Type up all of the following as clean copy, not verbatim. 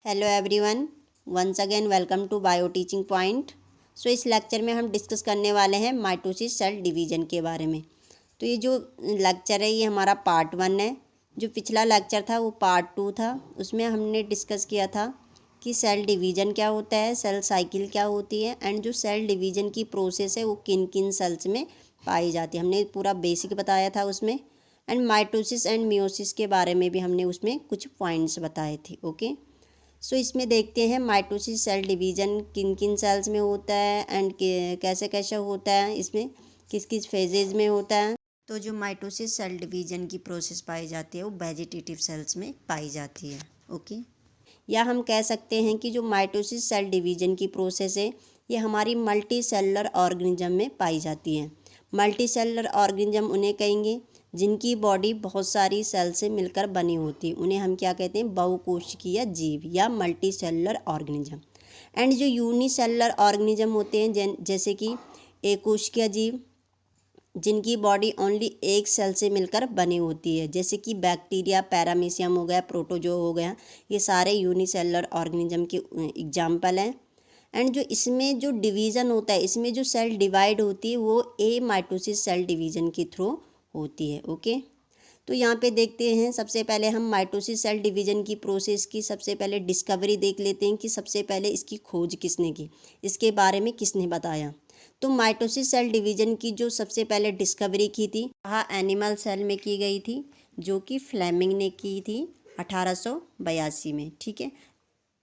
Hello everyone, once again welcome to bio teaching point. So इस lecture में हम discuss करने वाले हैं माइटोसिस सेल डिवीजन के बारे में। तो ये जो लेक्चर है ये हमारा पार्ट 1 है। जो पिछला लेक्चर था वो पार्ट 2 था। उसमें हमने डिस्कस किया था कि सेल डिवीजन क्या होता है, सेल साइकिल क्या होती है एंड जो सेल डिवीजन की प्रोसेस है वो किन किन सेल्स में पाई जाती है। हमने पूरा बेसिक बताया था उसमें। एंड माइटोसिस एंड मियोसिस के बारे में भी हमने उसमें कुछ पॉइंट्स बताए थे। ओके, सो इसमें देखते हैं माइटोसिस सेल डिवीजन किन किन सेल्स में होता है एंड कैसे कैसे होता है, इसमें किस किस फेजेज में होता है। तो जो माइटोसिस सेल डिवीजन की प्रोसेस पाई जाती है वो वेजिटेटिव सेल्स में पाई जाती है। ओके, या हम कह सकते हैं कि जो माइटोसिस सेल डिवीजन की प्रोसेस है ये हमारी मल्टी सेलुलर ऑर्गेनिज्म में पाई जाती है। मल्टी सेलुलर ऑर्गेनिज्म उन्हें कहेंगे जिनकी बॉडी बहुत सारी सेल से मिलकर बनी होती है। उन्हें हम क्या कहते हैं, बहुकोशिकीय जीव या मल्टी सेलुलर ऑर्गेनिज्म। एंड जो यूनिसेलुलर ऑर्गेनिज्म होते हैं जैसे कि एकोशिकीय जीव जिनकी बॉडी ओनली एक सेल से मिलकर बनी होती है, जैसे कि बैक्टीरिया, पैरामीशियम हो गया, प्रोटोजो हो गया, ये सारे यूनिसेलुलर ऑर्गेनिज्म के एग्जाम्पल हैं। एंड जो इसमें जो डिवीज़न होता है, इसमें जो सेल डिवाइड होती है वो ए माइटोसिस सेल डिवीज़न के थ्रू होती है। ओके, तो यहाँ पे देखते हैं सबसे पहले हम माइटोसिस सेल डिवीज़न की प्रोसेस की सबसे पहले डिस्कवरी देख लेते हैं कि सबसे पहले इसकी खोज किसने की, इसके बारे में किसने बताया। तो माइटोसिस सेल डिवीज़न की जो सबसे पहले डिस्कवरी की थी वह एनिमल सेल में की गई थी, जो कि फ्लेमिंग ने की थी 1882 में। ठीक है,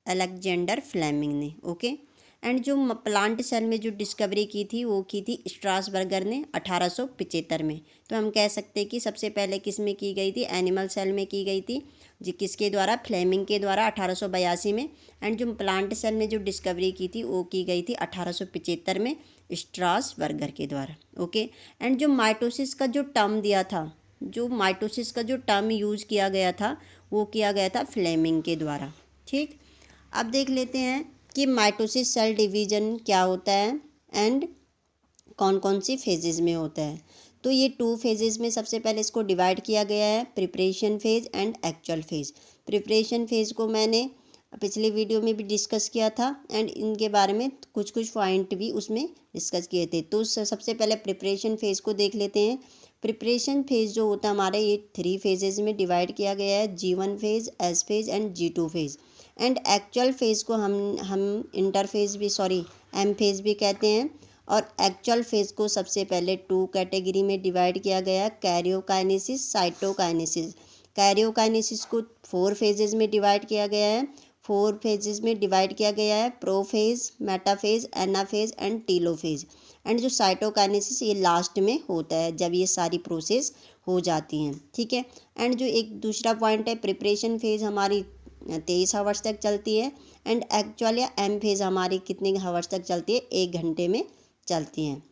अलेक्जेंडर फ्लेमिंग ने। ओके, एंड जो प्लांट सेल में जो डिस्कवरी की थी वो की थी स्ट्रासबर्गर ने 1875 में। तो हम कह सकते हैं कि सबसे पहले किस में की गई थी, एनिमल सेल में की गई थी, जी किसके द्वारा, फ्लेमिंग के द्वारा 1882 में। एंड जो प्लांट सेल में जो डिस्कवरी की थी वो की गई थी 1875 में स्ट्रासबर्गर के द्वारा। ओके, एंड जो माइटोसिस का जो टर्म दिया था, जो माइटोसिस का जो टर्म यूज किया गया था वो किया गया था फ्लेमिंग के द्वारा। ठीक, अब देख लेते हैं कि माइटोसिस सेल डिवीजन क्या होता है एंड कौन कौन सी फेजेस में होता है। तो ये 2 फेजेस में सबसे पहले इसको डिवाइड किया गया है, preparation phase and actual phase. Preparation phase को मैंने पिछले वीडियो में भी डिस्कस किया था एंड इनके बारे में कुछ कुछ पॉइंट भी उसमें डिस्कस किए थे। तो सबसे पहले प्रिपरेशन फेज को देख लेते हैं। प्रिपरेशन फेज जो होता है हमारे, ये 3 फेजेस में डिवाइड किया गया है, G1 phase, S phase and G2 phase. And actual phase को हम इंटरफेज भी एम फेज भी कहते हैं। और एक्चुअल फेज को सबसे पहले 2 कैटेगरी में डिवाइड किया गया है, कैरियोकाइनेसिस, साइटोकाइनेसिस। कैरियोकाइनेसिस को 4 फेजेस में डिवाइड किया गया है। 4 फेजेस में डिवाइड किया गया है, prophase, metaphase, anaphase and telophase. And जो साइटोकाइनेसिस ये लास्ट में होता है जब ये सारी प्रोसेस हो जाती हैं। ठीक है, एंड जो एक दूसरा पॉइंट है, प्रिपरेशन फेज हमारी 23 आवर्स तक चलती है एंड एक्चुअल या एम फेज हमारी कितने आवर्स तक चलती है, 1 घंटे में चलती हैं।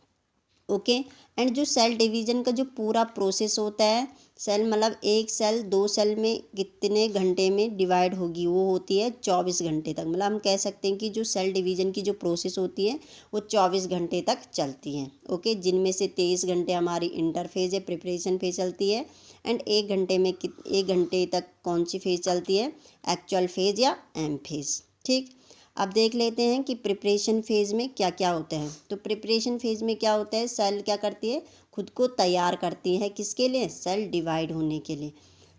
ओके, एंड जो सेल डिवीजन का जो पूरा प्रोसेस होता है, सेल मतलब एक सेल 2 सेल में कितने घंटे में डिवाइड होगी, वो होती है 24 घंटे तक। मतलब हम कह सकते हैं कि जो सेल डिवीजन की जो प्रोसेस होती है वो 24 घंटे तक चलती हैं। ओके, जिनमें से 23 घंटे हमारी इंटरफेज है, प्रिपरेशन फेज चलती है एंड 1 घंटे में 1 घंटे तक कौन सी फेज चलती है, एक्चुअल फेज या एम फेज। ठीक, अब देख लेते हैं कि प्रिपरेशन फेज़ में क्या क्या होता है। तो प्रिपरेशन फेज़ में क्या होता है, सेल क्या करती है, खुद को तैयार करती है किसके लिए, सेल डिवाइड होने के लिए।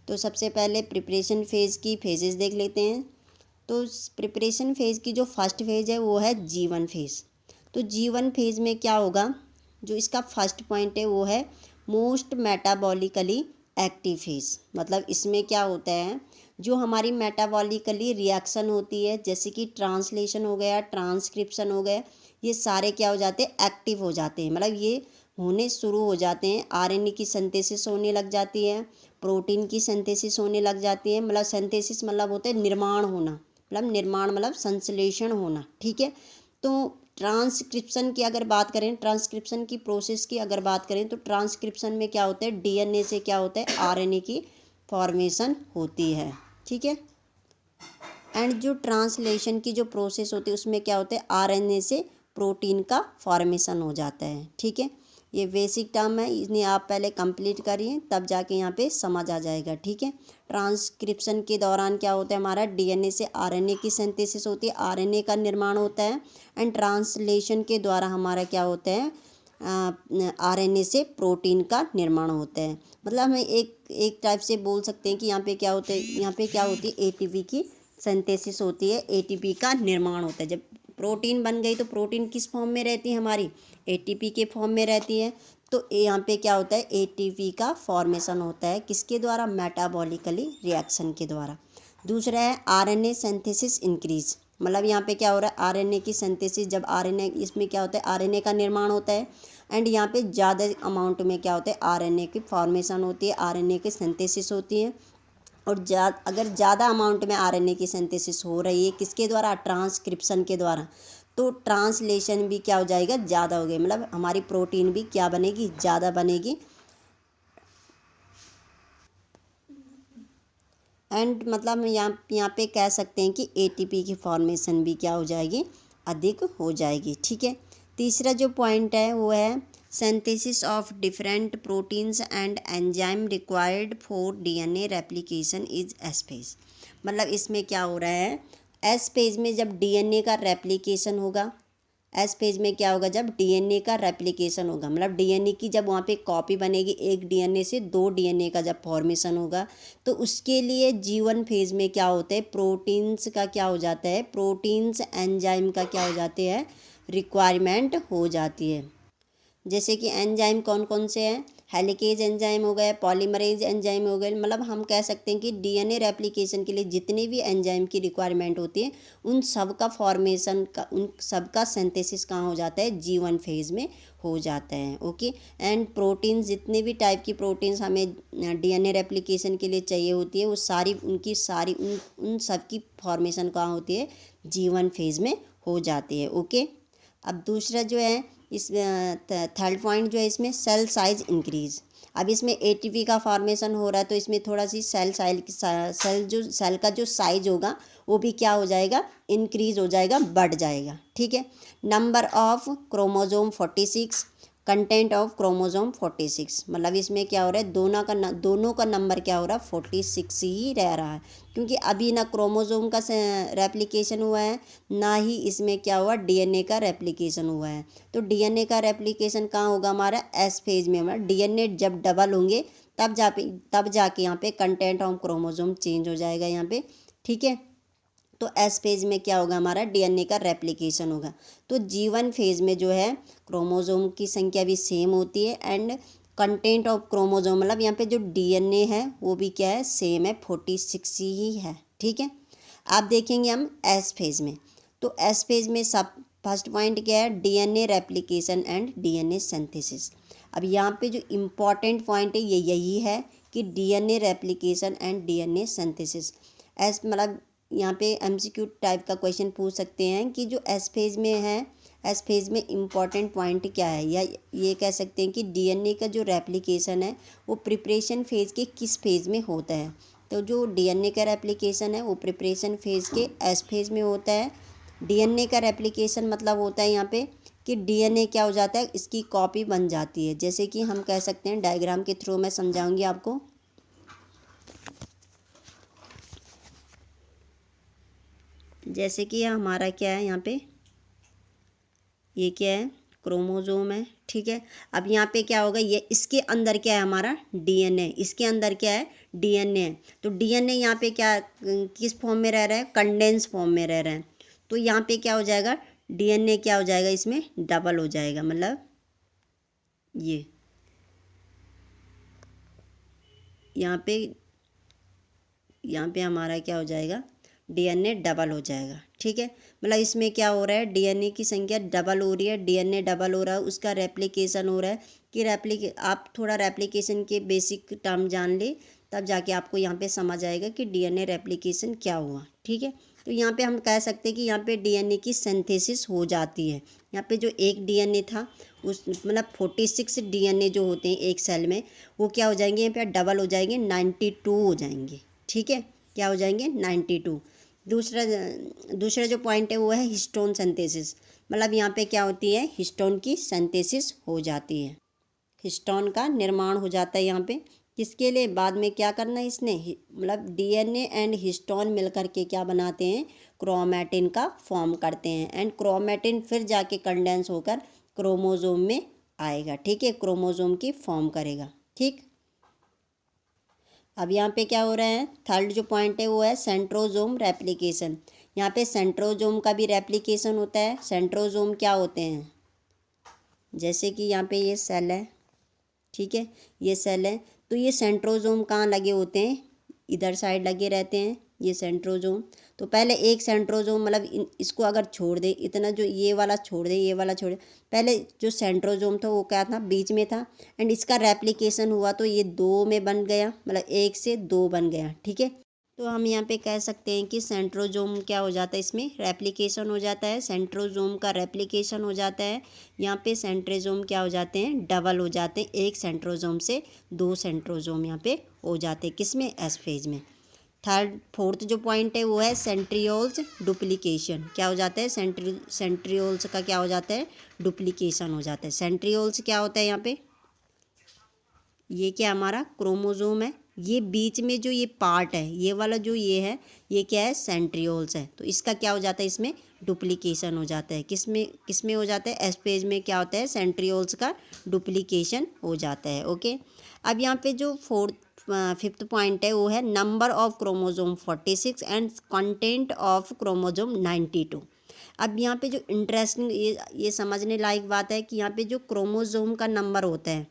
तो सबसे पहले प्रिपरेशन फेज़ की फेजेस देख लेते हैं। तो प्रिपरेशन फेज़ की जो फर्स्ट फेज़ है वो है G1 फेज़। तो G1 फेज़ में क्या होगा, जो इसका फर्स्ट पॉइंट है वो है मोस्ट मेटाबॉलिकली एक्टिव फेज़। मतलब इसमें क्या होता है, जो हमारी मेटाबॉलिकली रिएक्शन होती है, जैसे कि ट्रांसलेशन हो गया, ट्रांसक्रिप्शन हो गया, ये सारे क्या हो जाते हैं, एक्टिव हो जाते हैं। मतलब ये होने शुरू हो जाते हैं। आरएनए की सिंथेसिस होने लग जाती है, प्रोटीन की सिंथेसिस होने लग जाती है। मतलब सिंथेसिस मतलब होता है निर्माण होना, मतलब निर्माण मतलब संश्लेषण होना। ठीक है, तो ट्रांसक्रिप्शन की अगर बात करें, ट्रांसक्रिप्शन की प्रोसेस की अगर बात करें, तो ट्रांसक्रिप्शन में क्या होता है, डीएनए से क्या होता है, आरएनए की फॉर्मेशन होती है। ठीक है, एंड जो ट्रांसलेशन की जो प्रोसेस होती है उसमें क्या होता है, आरएनए से प्रोटीन का फॉर्मेशन हो जाता है। ठीक है, ये बेसिक टर्म है, इन्हें आप पहले कंप्लीट करिए तब जाके यहाँ पे समझ आ जाएगा, ठीक है। ट्रांसक्रिप्शन के दौरान क्या होता है, हमारा डीएनए से आरएनए की सिंथेसिस होती है, आरएनए का निर्माण होता है। एंड ट्रांसलेशन के द्वारा हमारा क्या होता है, आरएनए से प्रोटीन का निर्माण होता है। मतलब हमें एक टाइप से बोल सकते हैं कि यहाँ पे क्या होता है, यहाँ पे क्या होती है, एटीपी की सिंथेसिस होती है, एटीपी का निर्माण होता है। जब प्रोटीन बन गई तो प्रोटीन किस फॉर्म में रहती है हमारी, एटीपी के फॉर्म में रहती है। तो यहाँ पे क्या होता है, एटीपी का फॉर्मेशन होता है किसके द्वारा, मेटाबॉलिकली रिएक्शन के द्वारा। दूसरा है आरएनए सिंथेसिस इंक्रीज, मतलब यहाँ पे क्या हो रहा है, आरएनए की सिंथेसिस, जब आरएनए, इसमें क्या होता है, आरएनए का निर्माण होता है। एंड यहाँ पे ज़्यादा अमाउंट में क्या होता है, आरएनए की फॉर्मेशन होती है, आरएनए की सिंथेसिस होती है। और अगर ज़्यादा अमाउंट में आरएनए की सिंथेसिस हो रही है किसके द्वारा, ट्रांसक्रिप्शन के द्वारा, तो ट्रांसलेशन भी क्या हो जाएगा, ज़्यादा हो गई, मतलब हमारी प्रोटीन भी क्या बनेगी, ज़्यादा बनेगी। एंड मतलब यहाँ पे कह सकते हैं कि एटीपी की फॉर्मेशन भी क्या हो जाएगी, अधिक हो जाएगी, ठीक है। तीसरा जो पॉइंट है वो है synthesis of different proteins and enzyme required for DNA replication is S phase. मतलब इसमें क्या हो रहा है, एस फेज में जब डीएनए का रेप्लिकेशन होगा, एस फेज में क्या होगा, जब डीएनए का रेप्लिकेशन होगा, मतलब डीएनए की जब वहाँ पे कॉपी बनेगी, एक डीएनए से दो डीएनए का जब फॉर्मेशन होगा, तो उसके लिए जी1 फेज में क्या होता है, प्रोटीन्स का क्या हो जाता है, प्रोटीन्स एंजाइम का क्या हो जाते हैं, रिक्वायरमेंट हो जाती है। जैसे कि एंजाइम कौन कौन से हैं, हेलिकेज एंजाइम हो गए, पॉलीमरेज एंजाइम हो गए। मतलब हम कह सकते हैं कि डीएनए रेप्लिकेशन के लिए जितने भी एंजाइम की रिक्वायरमेंट होती है उन सब का फॉर्मेशन का, उन सब का सिंथेसिस कहाँ हो जाता है, जी1 फेज में हो जाता है, ओके। एंड प्रोटीन, जितने भी टाइप की प्रोटीन्स हमें डीएनए रेप्लिकेशन के लिए चाहिए होती है वो सारी उनकी सारी उन सब की फॉर्मेशन कहाँ होती है, जी1 फेज में हो जाती है, ओके। अब दूसरा जो है, इस थर्ड पॉइंट जो है इसमें सेल साइज इंक्रीज। अब इसमें एटीपी का फॉर्मेशन हो रहा है तो इसमें थोड़ा सी सेल का जो साइज होगा वो भी क्या हो जाएगा, इंक्रीज हो जाएगा, बढ़ जाएगा, ठीक है। Number of chromosome 46, content of chromosome 46, मतलब इसमें क्या हो रहा है, दोनों का नंबर क्या हो रहा है, 46 ही रह रहा है, क्योंकि अभी ना क्रोमोजोम का रेप्लिकेशन हुआ है, ना ही इसमें क्या हुआ, डीएनए का रेप्लिकेशन हुआ है। तो डीएनए का रेप्लिकेशन कहाँ होगा हमारा, एस फेज में, हमारा डीएनए जब डबल होंगे तब जाके यहाँ पे कंटेंट ऑफ क्रोमोजोम चेंज हो जाएगा यहाँ पे, ठीक है। तो एस फेज में क्या होगा, हमारा डीएनए का रेप्लिकेशन होगा। तो जी1 फेज में जो है क्रोमोजोम की संख्या भी सेम होती है एंड कंटेंट ऑफ क्रोमोजोम, मतलब यहाँ पे जो डीएनए है वो भी क्या है, सेम है, 46 ही है, ठीक है। आप देखेंगे हम एस फेज में, तो एस फेज में सब फर्स्ट पॉइंट क्या है, DNA replication and DNA synthesis. अब यहाँ पे जो इम्पॉर्टेंट पॉइंट है ये यही है कि DNA replication and DNA synthesis. S मतलब यहाँ पे एमसीक्यू टाइप का क्वेश्चन पूछ सकते हैं कि जो एस फेज में है, एस फेज में इम्पॉर्टेंट पॉइंट क्या है, या ये कह सकते हैं कि डीएनए का जो रेप्लिकेशन है वो प्रिपरेशन फेज के किस फेज में होता है। तो जो डीएनए का रेप्लिकेशन है वो प्रिपरेशन फेज के एस फेज में होता है। डीएनए का रेप्लिकेशन मतलब होता है यहाँ पे कि डीएनए क्या हो जाता है, इसकी कॉपी बन जाती है। जैसे कि हम कह सकते हैं, डायग्राम के थ्रू मैं समझाऊंगी आपको। जैसे कि हमारा क्या है, यहाँ पे ये क्या है, क्रोमोजोम है, ठीक है। अब यहाँ पे क्या होगा, ये इसके अंदर क्या है, हमारा डीएनए, इसके अंदर क्या है, डीएनए है। तो डीएनए यहाँ पे क्या, किस फॉर्म में रह रहा है, कंडेंस फॉर्म में रह रहा है। तो यहाँ पे क्या हो जाएगा, डीएनए क्या हो जाएगा, इसमें डबल हो जाएगा, मतलब ये यहाँ पे हमारा क्या हो जाएगा, डीएनए डबल हो जाएगा, ठीक है। मतलब इसमें क्या हो रहा है, डीएनए की संख्या डबल हो रही है, डीएनए डबल हो रहा है, उसका रेप्लिकेशन हो रहा है कि आप थोड़ा रेप्लिकेशन के बेसिक टर्म जान ले, तब जाके आपको यहाँ पे समझ आएगा कि डीएनए रेप्लिकेशन क्या हुआ, ठीक है। तो यहाँ पे हम कह सकते हैं कि यहाँ पे डीएनए की सिंथेसिस हो जाती है। यहाँ पे जो एक डीएनए था उस मतलब 46 डीएनए जो होते हैं एक सेल में, वो क्या हो जाएंगे, यहाँ पे डबल हो जाएंगे, 92 हो जाएंगे, ठीक है। क्या हो जाएंगे, 92। दूसरा जो पॉइंट है वो है हिस्टोन सिंथेसिस, मतलब यहाँ पे क्या होती है, हिस्टोन की सिंथेसिस हो जाती है। हिस्टोन का निर्माण हो जाता है यहाँ पे। किसके लिए? बाद में क्या करना है इसने, मतलब डीएनए एंड हिस्टोन मिलकर के क्या बनाते हैं, क्रोमैटिन का फॉर्म करते हैं। एंड क्रोमैटिन फिर जाके कंडेंस होकर क्रोमोजोम में आएगा। ठीक है, क्रोमोजोम की फॉर्म करेगा। ठीक, अब यहाँ पे क्या हो रहा है, थर्ड जो पॉइंट है वो है सेंट्रोजोम रेप्लिकेशन। यहाँ पे सेंट्रोजोम का भी रेप्लिकेशन होता है। सेंट्रोजोम क्या होते हैं, जैसे कि यहाँ पे ये सेल है, ठीक है, ये सेल है, तो ये सेंट्रोजोम कहाँ लगे होते हैं, इधर साइड लगे रहते हैं ये सेंट्रोजोम। तो पहले एक सेंट्रोजोम, मतलब इसको अगर छोड़ दे, इतना जो ये वाला छोड़ दे, ये वाला छोड़ दे, पहले जो सेंट्रोजोम था वो क्या था, बीच में था। एंड इसका रेप्लिकेशन हुआ तो ये दो में बन गया, मतलब एक से दो बन गया। ठीक है, तो हम यहाँ पे कह सकते हैं कि सेंट्रोजोम क्या हो जाता है, इसमें रेप्लिकेशन हो जाता है। सेंट्रोजोम का रेप्लिकेशन हो जाता है। यहाँ पे सेंट्रोजोम क्या हो जाते हैं, डबल हो जाते हैं। एक सेंट्रोजोम से दो सेंट्रोजोम यहाँ पे हो जाते हैं, किसमें, एस फेज में। फोर्थ जो पॉइंट है वो है सेंट्रियोल्स डुप्लीकेशन। क्या हो जाता है, सेंट्रियोल्स का क्या हो जाता है, डुप्लीकेशन हो जाता है। सेंट्रियोल्स क्या होता है यहाँ पे, ये क्या हमारा क्रोमोजोम है, ये बीच में जो ये पार्ट है, ये वाला जो ये है, ये क्या है, सेंट्रियोल्स है। तो इसका क्या हो जाता है, इसमें डुप्लीकेशन हो जाता है। किसमें किसमें हो जाता है, एस पेज में क्या होता है, सेंट्रियोल्स का डुप्लीकेशन हो जाता है। ओके, अब यहाँ पे जो फिफ्थ पॉइंट है वो है number of chromosome 46 and content of chromosome 92। अब यहाँ पे जो इंटरेस्टिंग, ये समझने लायक बात है कि यहाँ पे जो क्रोमोजोम का नंबर होता है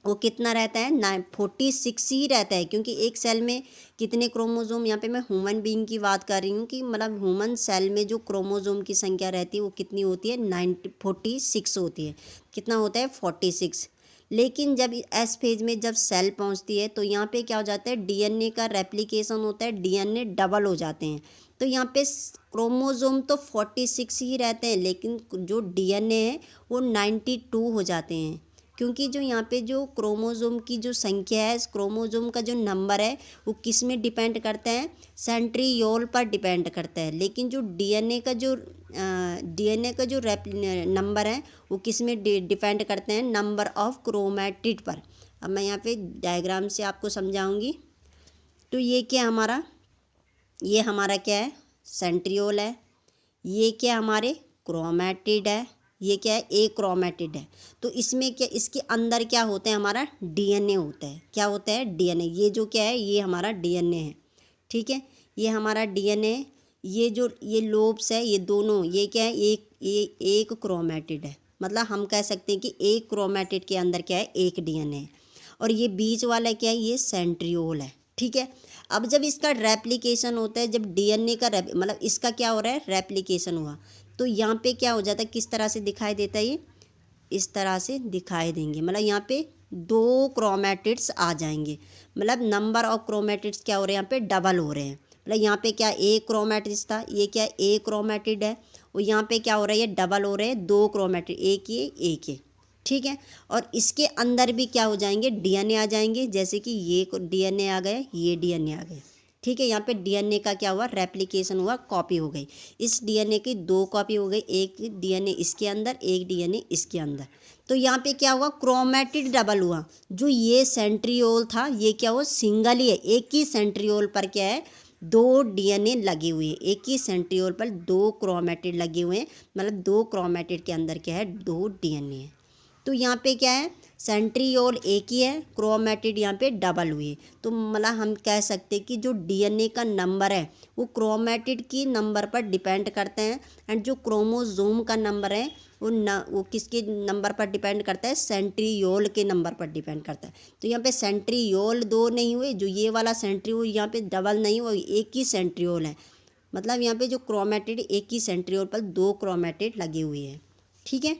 वो कितना रहता है, 46 ही रहता है। क्योंकि एक सेल में कितने क्रोमोजोम, यहाँ पे मैं ह्यूमन बीइंग की बात कर रही हूँ कि मतलब ह्यूमन सेल में जो क्रोमोजोम की संख्या रहती है वो कितनी होती है, 46 होती है। कितना होता है, 46। लेकिन जब एस फेज में जब सेल पहुँचती है तो यहाँ पे क्या हो जाता है, डीएनए का रेप्लिकेशन होता है, डीएनए डबल हो जाते हैं। तो यहाँ पे क्रोमोजोम तो 46 ही रहते हैं, लेकिन जो डीएनए है वो 92 हो जाते हैं। क्योंकि जो यहाँ पे जो क्रोमोजोम की जो संख्या है, इस क्रोमोजोम का जो नंबर है वो किस में डिपेंड करता है, सेंट्रियोल पर डिपेंड करता है। लेकिन जो डीएनए का जो नंबर है वो किस में डिपेंड करते हैं, नंबर ऑफ क्रोमैटिड पर। अब मैं यहाँ पे डायग्राम से आपको समझाऊंगी। तो ये क्या हमारा, ये हमारा क्या है, सेंट्रियोल है। ये क्या हमारे क्रोमैटिड है, ये क्या है, ए क्रोमैटिड है। तो इसमें क्या, इसके अंदर क्या होता है, हमारा डीएनए होता है। क्या होता है, डीएनए। ये जो क्या है, ये हमारा डीएनए है। ठीक है, ये हमारा डीएनए। ये जो ये लोब्स है, ये दोनों, ये क्या है, एक क्रोमैटिड है। मतलब हम कह सकते हैं कि एक क्रोमैटिड के अंदर क्या है, एक डीएनए है। और ये बीच वाला क्या है, ये सेंट्रियोल है। ठीक है, अब जब इसका रेप्लिकेशन होता है, जब डीएनए का मतलब इसका क्या हो रहा है, रेप्लिकेशन हुआ, तो यहाँ पे क्या हो जाता है, किस तरह से दिखाई देता है, ये इस तरह से दिखाई देंगे। मतलब यहाँ पे दो क्रोमैटिड्स आ जाएंगे। मतलब नंबर ऑफ क्रोमैटिड्स क्या हो रहे हैं, यहाँ पे डबल हो रहे हैं। मतलब यहाँ पे क्या एक क्रोमैटिड्स था, ये क्या एक क्रोमैटिड है, और यहाँ पे क्या हो रहा है, ये डबल हो रहे हैं, दो क्रोमैटिड, एक ये एक ये। ठीक है, और इसके अंदर भी क्या हो जाएंगे, डीएनए आ जाएंगे। जैसे कि ये डीएनए आ गए, ये डीएनए आ गए। ठीक है, यहाँ पे डीएनए का क्या हुआ, रेप्लिकेशन हुआ, कॉपी हो गई। इस डीएनए की दो कॉपी हो गई, एक डीएनए इसके अंदर, एक डीएनए इसके अंदर। तो यहाँ पे क्या हुआ, क्रोमैटिड डबल हुआ। जो ये सेंट्रियोल था, ये क्या हुआ, सिंगल ही है। एक ही सेंट्रियोल पर क्या है, दो डीएनए लगे हुए हैं। एक ही सेंट्रियोल पर दो क्रोमैटिड लगे हुए हैं। मतलब दो क्रोमैटिड के अंदर क्या है, दो डीएनए है। तो यहाँ पे क्या है, सेंट्रियोल एक ही है, क्रोमैटिड यहाँ पे डबल हुए। तो मतलब हम कह सकते हैं कि जो डीएनए का नंबर है वो क्रोमैटिड की नंबर पर डिपेंड करते हैं। एंड जो क्रोमोजोम का नंबर है वो किसके नंबर पर डिपेंड करता है, सेंट्रियोल के नंबर पर डिपेंड करता है। तो यहाँ पे सेंट्रियोल दो नहीं हुए, जो ये वाला सेंट्रियोल यहाँ पे डबल नहीं हुआ, एक ही सेंट्रियोल है। मतलब यहाँ पे जो क्रोमैटिड, एक ही सेंट्रियोल पर दो क्रोमैटिड लगे हुए हैं। ठीक है,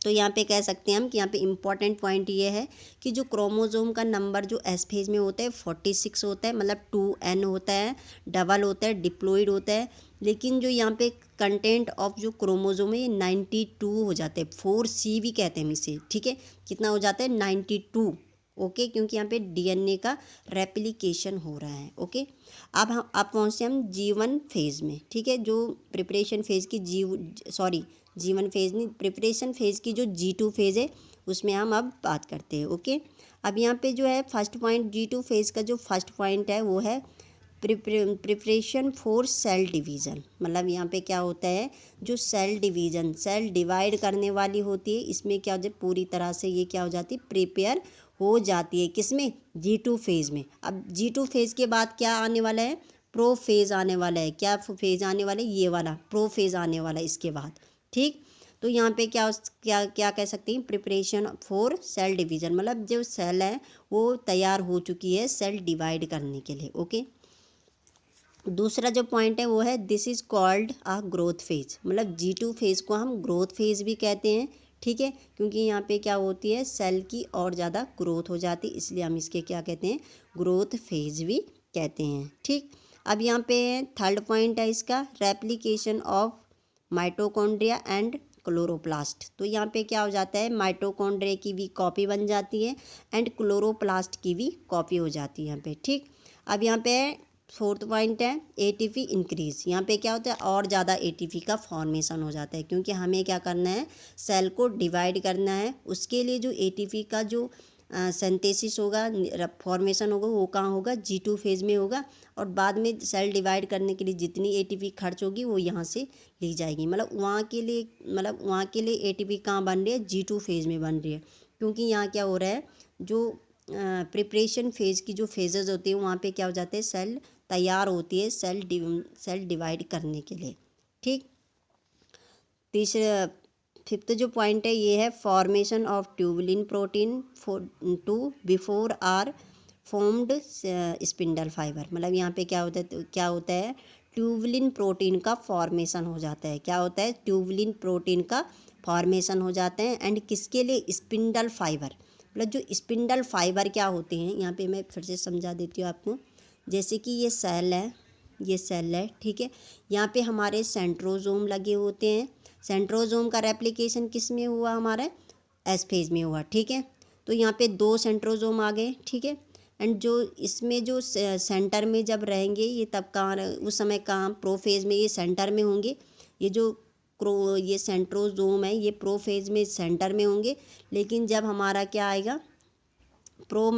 तो यहाँ पे कह सकते हैं हम कि यहाँ पे इम्पॉर्टेंट पॉइंट ये है कि जो क्रोमोजोम का नंबर जो एस फेज में होता है 46 होता है, मतलब 2n होता है, डबल होता है, डिप्लॉइड होता है। लेकिन जो यहाँ पे कंटेंट ऑफ जो क्रोमोजोम है ये 92 हो जाते हैं, 4c भी कहते हैं हम इसे। ठीक है, कितना हो जाता है, 92। ओके, क्योंकि यहाँ पे डीएनए का रेप्लिकेशन हो रहा है। ओके, अब पहुँचते हम G1 फेज़ में। ठीक है, जो प्रिपरेशन फेज़ की G1 फेज़ नहीं, प्रिपरेशन फेज़ की जो G2 फेज़ है उसमें हम अब बात करते हैं। ओके, अब यहाँ पे जो है फर्स्ट पॉइंट, G2 फेज़ का जो फर्स्ट पॉइंट है वो है प्रिपरेशन फॉर सेल डिवीज़न। मतलब यहाँ पे क्या होता है, जो सेल डिवीज़न, सेल डिवाइड करने वाली होती है, इसमें क्या हो जाए, पूरी तरह से ये क्या हो जाती है, प्रिपेयर हो जाती है। किसमें, G2 फेज़ में। अब G2 फेज़ के बाद क्या आने वाला है, प्रो फेज़ आने वाला है। क्या फेज़ आने वाला है, ये वाला प्रो फेज़ आने वाला है इसके बाद। ठीक, तो यहाँ पे क्या क्या क्या कह सकते हैं, प्रिपरेशन फॉर सेल डिवीज़न, मतलब जो सेल है वो तैयार हो चुकी है सेल डिवाइड करने के लिए। ओके, दूसरा जो पॉइंट है वो है this is called a growth phase. मतलब G2 फेज़ को हम ग्रोथ फेज़ भी कहते हैं। ठीक है, क्योंकि यहाँ पे क्या होती है, सेल की और ज़्यादा ग्रोथ हो जाती है, इसलिए हम इसके क्या कहते हैं, ग्रोथ फेज़ भी कहते हैं। ठीक, अब यहाँ पे थर्ड पॉइंट है इसका, replication of mitochondria and chloroplast. तो यहाँ पे क्या हो जाता है, माइटोकॉन्ड्रिया की भी कॉपी बन जाती है एंड क्लोरोप्लास्ट की भी कॉपी हो जाती है यहाँ पे। ठीक, अब यहाँ पे फोर्थ पॉइंट है एटीपी इंक्रीज। यहाँ पे क्या होता है, और ज़्यादा एटीपी का फॉर्मेशन हो जाता है, क्योंकि हमें क्या करना है, सेल को डिवाइड करना है। उसके लिए जो एटीपी का जो सिंथेसिस होगा, फॉर्मेशन होगा, वो कहाँ होगा, G2 फेज़ में होगा। और बाद में सेल डिवाइड करने के लिए जितनी एटीपी खर्च होगी वो यहाँ से ली जाएगी। मतलब वहाँ के लिए एटीपी कहाँ बन रही है, G2 फेज़ में बन रही है। क्योंकि यहाँ क्या हो रहा है, जो प्रिपरेशन फेज़ की जो फेजेस होती है वहाँ पे क्या हो जाते हैं, सेल तैयार होती है सेल डिवाइड करने के लिए। ठीक, तीसरा फिफ्थ जो पॉइंट है ये है formation of tubulin protein to before are formed spindle fibre. मतलब यहाँ पे क्या होता है, ट्यूबुलिन प्रोटीन का फॉर्मेशन हो जाता है। क्या होता है, ट्यूबुलिन प्रोटीन का फॉर्मेशन हो जाते हैं। एंड किसके लिए, स्पिंडल फाइबर। मतलब जो स्पिंडल फाइबर क्या होते हैं, यहाँ पे मैं फिर से समझा देती हूँ आपको। जैसे कि ये सेल है, ठीक है, यहाँ पे हमारे सेंट्रोजोम लगे होते हैं। सेंट्रोजोम का रेप्लिकेशन किस में हुआ, हमारे एस फेज में हुआ। ठीक है, तो यहाँ पे 2 सेंट्रोजोम आ गए। ठीक है, एंड जो इसमें जो सेंटर में जब रहेंगे ये तब कहाँ, उस समय कहाँ, प्रो फेज में ये सेंटर में होंगे। ये सेंट्रोजोम है ये प्रो फेज में सेंटर में होंगे। लेकिन जब हमारा क्या आएगा, प्रो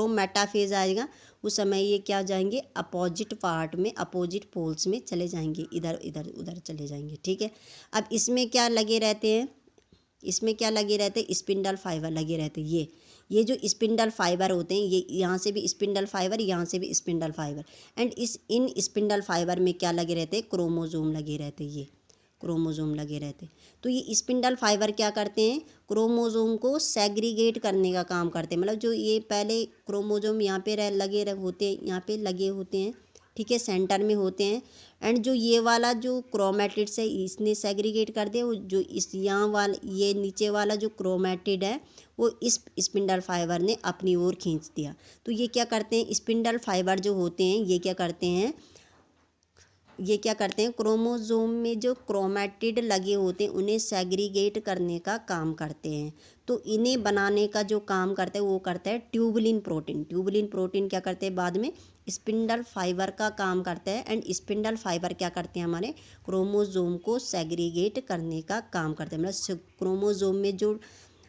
मेटाफेज आएगा, उस समय ये क्या जाएंगे, अपोजिट पार्ट में, अपोजिट पोल्स में चले जाएंगे, इधर इधर उधर चले जाएंगे। ठीक है, अब इसमें क्या लगे रहते हैं, स्पिंडल फाइबर लगे रहते हैं। ये जो स्पिंडल फाइबर होते हैं, ये यहाँ से भी स्पिंडल फाइबर, यहाँ से भी spindle fibre. And in spindle fibre में क्या लगे रहते हैं, क्रोमोजोम लगे रहते हैं। ये क्रोमोजोम लगे रहते। तो ये स्पिंडल फाइबर क्या करते हैं, क्रोमोजोम को सेग्रीगेट करने का काम करते हैं। मतलब जो ये पहले क्रोमोजोम यहाँ पे होते हैं, यहाँ पे लगे होते हैं। ठीक है, सेंटर में होते हैं। एंड जो ये वाला जो क्रोमैटिड्स है इसने सेग्रीगेट कर दिया, जो इस यहाँ वाला, ये नीचे वाला जो क्रोमैटिड है वो इस स्पिंडल फाइबर ने अपनी ओर खींच दिया। तो ये क्या करते हैं, स्पिंडल फाइबर जो होते हैं ये क्या करते हैं, क्रोमोजोम में जो क्रोमैटिड लगे होते हैं उन्हें सेग्रीगेट करने का काम करते हैं। तो इन्हें बनाने का जो काम करते हैं वो करता है ट्यूबुलिन प्रोटीन क्या करते हैं, बाद में स्पिंडल फाइबर का काम करता है। एंड स्पिंडल फाइबर क्या करते हैं, हमारे क्रोमोजोम को सेग्रीगेट करने का काम करते हैं। मतलब क्रोमोजोम में जो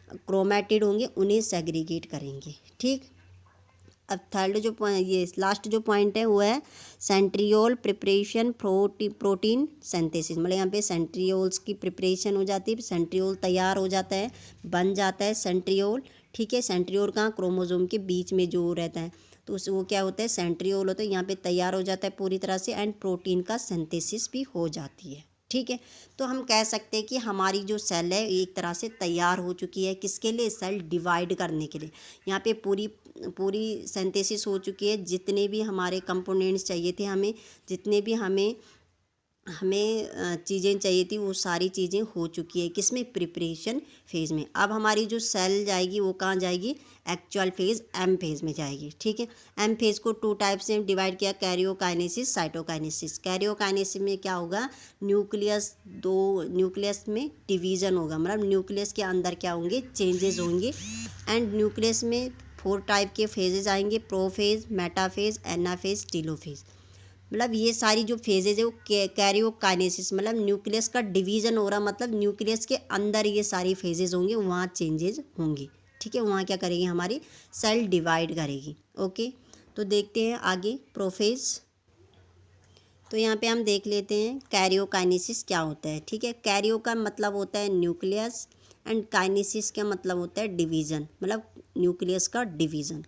क्रोमैटिड होंगे उन्हें सेग्रीगेट करेंगे। ठीक, अब थर्ड जो ये लास्ट जो पॉइंट है वो है सेंट्रियोल प्रिपरेशन प्रोटीन सिंथेसिस। मतलब यहाँ पे सेंट्रियोल्स की प्रिपरेशन हो जाती है, सेंट्रियोल तैयार हो जाता है, बन जाता है सेंट्रियोल। ठीक है, सेंट्रियोल कहाँ, क्रोमोजोम के बीच में जो रहता है, तो वो क्या होता है, सेंट्रियोल होता है, यहाँ पे तैयार हो जाता है पूरी तरह से। एंड प्रोटीन का सिंथेसिस भी हो जाती है। ठीक है, तो हम कह सकते हैं कि हमारी जो सेल है एक तरह से तैयार हो चुकी है, किसके लिए, सेल डिवाइड करने के लिए। यहाँ पे पूरी सिंथेसिस हो चुकी है, जितने भी हमारे कंपोनेंट्स चाहिए थे, जितने भी हमें चीज़ें चाहिए थी वो सारी चीज़ें हो चुकी है, किसमें, प्रिपरेशन फेज़ में। अब हमारी जो सेल जाएगी वो कहाँ जाएगी, एक्चुअल फेज़ एम फेज़ में जाएगी। ठीक है, एम फेज़ को 2 टाइप से डिवाइड किया, कैरियोकाइनेसिस, साइटोकाइनेसिस। कैरियोकाइनेसिस में क्या होगा, न्यूक्लियस में डिवीज़न होगा। मतलब न्यूक्लियस के अंदर क्या होंगे, चेंजेस होंगे। एंड न्यूक्लियस में 4 टाइप के फेजेज आएंगे, प्रोफेज, मेटाफेज, एनाफेज, टीलोफेज। मतलब ये सारी जो फेजेज है वो कैरियोकाइनेसिस, मतलब न्यूक्लियस का डिवीज़न हो रहा, मतलब न्यूक्लियस के अंदर ये सारी फेजेज होंगे, वहाँ चेंजेज होंगे। ठीक है, वहाँ क्या करेगी, हमारी सेल डिवाइड करेगी। ओके, तो देखते हैं आगे प्रोफेज। तो यहाँ पे हम देख लेते हैं कैरियोकाइनेसिस क्या होता है। ठीक है, कैरियो का मतलब होता है न्यूक्लियस एंड काइनेसिस का मतलब होता है डिवीज़न, मतलब न्यूक्लियस का डिवीज़न।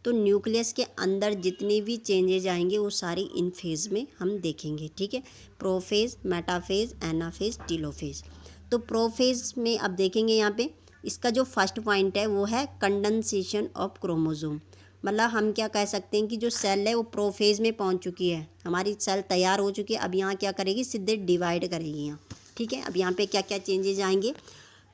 तो न्यूक्लियस के अंदर जितनी भी चेंजेज आएंगे वो सारी इन फेज में हम देखेंगे। ठीक है, प्रोफेज, मेटाफेज, एनाफेज, टीलोफेज। तो प्रोफेज में अब देखेंगे यहाँ पे इसका जो फर्स्ट पॉइंट है वो है कंडेंसेशन ऑफ क्रोमोसोम। मतलब हम क्या कह सकते हैं कि जो सेल है वो प्रोफेज में पहुंच चुकी है, हमारी सेल तैयार हो चुकी है। अब यहाँ क्या करेगी, सीधे डिवाइड करेगी यहाँ। ठीक है, अब यहाँ पे क्या क्या चेंजेज आएंगे,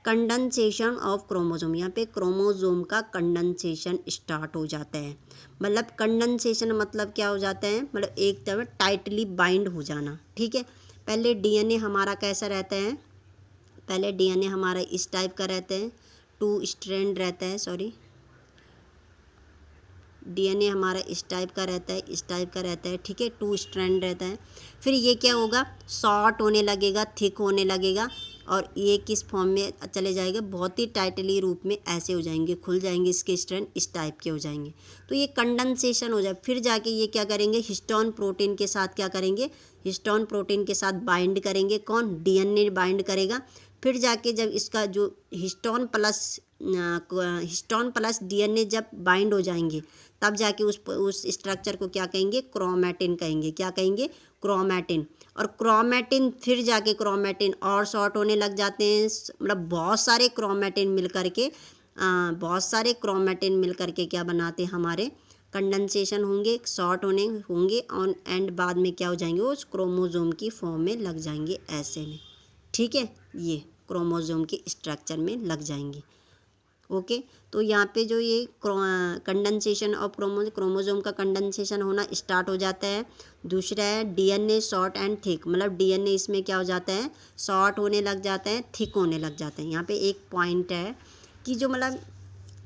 कंडेंसेशन ऑफ क्रोमोसोम, यहाँ पे क्रोमोसोम का कंडेंसेशन स्टार्ट हो जाता है। मतलब कंडेंसेशन मतलब क्या हो जाता है, मतलब एक तरह टाइटली बाइंड हो जाना। ठीक है, पहले डीएनए हमारा कैसा रहता है, पहले डीएनए हमारा इस टाइप का रहता है, 2 स्ट्रैंड रहता है, सॉरी डीएनए हमारा इस टाइप का रहता है, इस टाइप का रहता है। ठीक है, 2 स्ट्रैंड रहता है। फिर ये क्या होगा, शॉर्ट होने लगेगा, थिक होने लगेगा, और ये किस फॉर्म में चले जाएगा, बहुत ही टाइटली रूप में ऐसे हो जाएंगे, खुल जाएंगे, इसके स्ट्रैंड इस टाइप के हो जाएंगे। तो ये कंडेंसेशन हो जाए। फिर जाके ये क्या करेंगे, हिस्टोन प्रोटीन के साथ क्या करेंगे, हिस्टोन प्रोटीन के साथ बाइंड करेंगे। कौन, डीएनए बाइंड करेगा। फिर जाके जब इसका जो हिस्टोन प्लस डीएनए जब बाइंड हो जाएंगे, तब जाके उस स्ट्रक्चर को क्या कहेंगे, क्रोमैटिन कहेंगे। क्या कहेंगे, क्रोमैटिन। और क्रोमैटिन फिर जाके क्रोमैटिन और शॉर्ट होने लग जाते हैं, मतलब बहुत सारे क्रोमैटिन मिल करके क्या बनाते हैं, हमारे कंडेंसेशन होंगे, शॉर्ट होंगे और एंड बाद में क्या हो जाएंगे, वो क्रोमोसोम की फॉर्म में लग जाएंगे ऐसे में। ठीक है, ये क्रोमोसोम के स्ट्रक्चर में लग जाएंगे। ओके, तो यहाँ पे जो ये कंडेंसेशन ऑफ क्रोमोसोम का कंडेंसेशन होना स्टार्ट हो जाता है। दूसरा है डीएनए शॉर्ट एंड थिक, मतलब डीएनए इसमें क्या हो जाता है, शॉर्ट होने लग जाता है, थिक होने लग जाते हैं। यहाँ पे एक पॉइंट है कि जो मतलब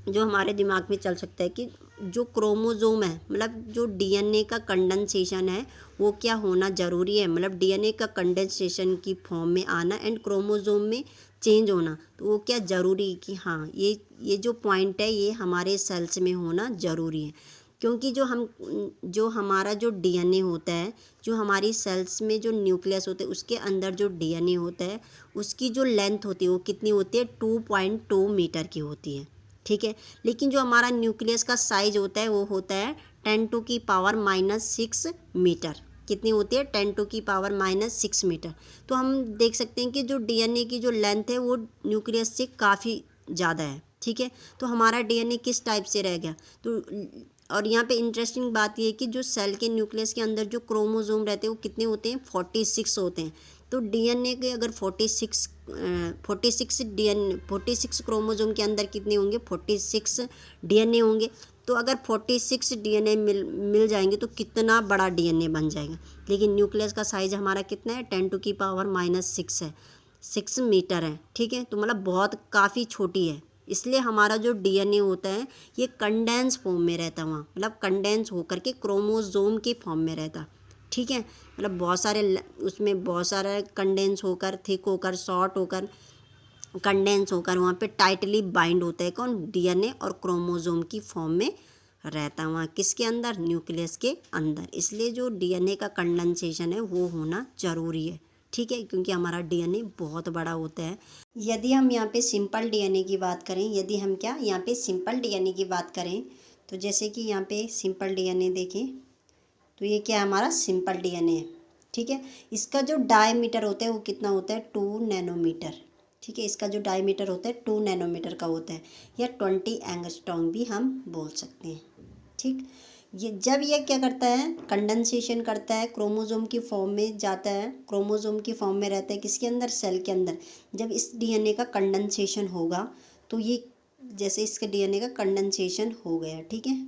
जो हमारे दिमाग में चल सकता है कि जो क्रोमोसोम है, मतलब जो डीएनए का कंडेंसेशन है वो क्या होना ज़रूरी है, मतलब डीएनए का कंडेंसेशन की फॉर्म में आना एंड क्रोमोसोम में चेंज होना, तो वो क्या ज़रूरी कि हाँ ये जो पॉइंट है ये हमारे सेल्स में होना ज़रूरी है। क्योंकि जो हमारा जो डीएनए होता है, जो हमारी सेल्स में जो न्यूक्लियस होते हैं उसके अंदर जो डीएनए होता है उसकी जो लेंथ होती है वो कितनी होती है, 2.2 मीटर की होती है। ठीक है, लेकिन जो हमारा न्यूक्लियस का साइज होता है वो होता है 10⁻⁻6 मीटर। कितनी होती है, 10⁻⁻6 मीटर। तो हम देख सकते हैं कि जो डीएनए की जो लेंथ है वो न्यूक्लियस से काफ़ी ज़्यादा है। ठीक है, तो हमारा डीएनए किस टाइप से रह गया, तो और यहाँ पे इंटरेस्टिंग बात ये है कि जो सेल के न्यूक्लियस के अंदर जो क्रोमोसोम रहते हैं वो कितने होते हैं, 46 होते हैं। तो डीएनए के अगर 46 क्रोमोसोम के अंदर कितने होंगे, 46 डीएनए होंगे। तो अगर 46 डीएनए मिल जाएंगे तो कितना बड़ा डीएनए बन जाएगा। लेकिन न्यूक्लियस का साइज हमारा कितना है, 10⁻⁻6 है, 6 मीटर है। ठीक है, तो मतलब बहुत काफ़ी छोटी है। इसलिए हमारा जो डीएनए होता है ये कंडेंस फॉर्म में रहता है, वहाँ मतलब कंडेंस होकर के क्रोमोसोम के फॉर्म में रहता। ठीक है, मतलब उसमें बहुत सारा कंडेंस होकर, थिक होकर, शॉर्ट होकर, कंडेंस होकर वहाँ पे टाइटली बाइंड होता है। कौन, डीएनए, और क्रोमोसोम की फॉर्म में रहता है वहाँ किसके अंदर, न्यूक्लियस के अंदर। इसलिए जो डीएनए का कंडेंसेशन है वो होना ज़रूरी है। ठीक है, क्योंकि हमारा डीएनए बहुत बड़ा होता है। यदि हम यहाँ पे सिंपल डीएनए की बात करें, यहाँ पे सिंपल डीएनए की बात करें, तो जैसे कि यहाँ पे सिंपल डीएनए देखें, तो ये क्या है, हमारा सिंपल डीएनए है। ठीक है, इसका जो डायमीटर होता है वो कितना होता है, 2 नैनोमीटर। ठीक है, इसका जो डायमीटर होता है 2 नैनोमीटर का होता है, या 20 एंगस्ट्रॉम भी हम बोल सकते हैं। ठीक, ये क्या करता है, कंडेंसेशन करता है, क्रोमोसोम की फॉर्म में जाता है, क्रोमोसोम की फॉर्म में रहता है किसके अंदर, सेल के अंदर। जब इस डीएनए का कंडेंसेशन होगा तो ये, जैसे इसके डीएनए का कंडेंसेशन हो गया, ठीक है,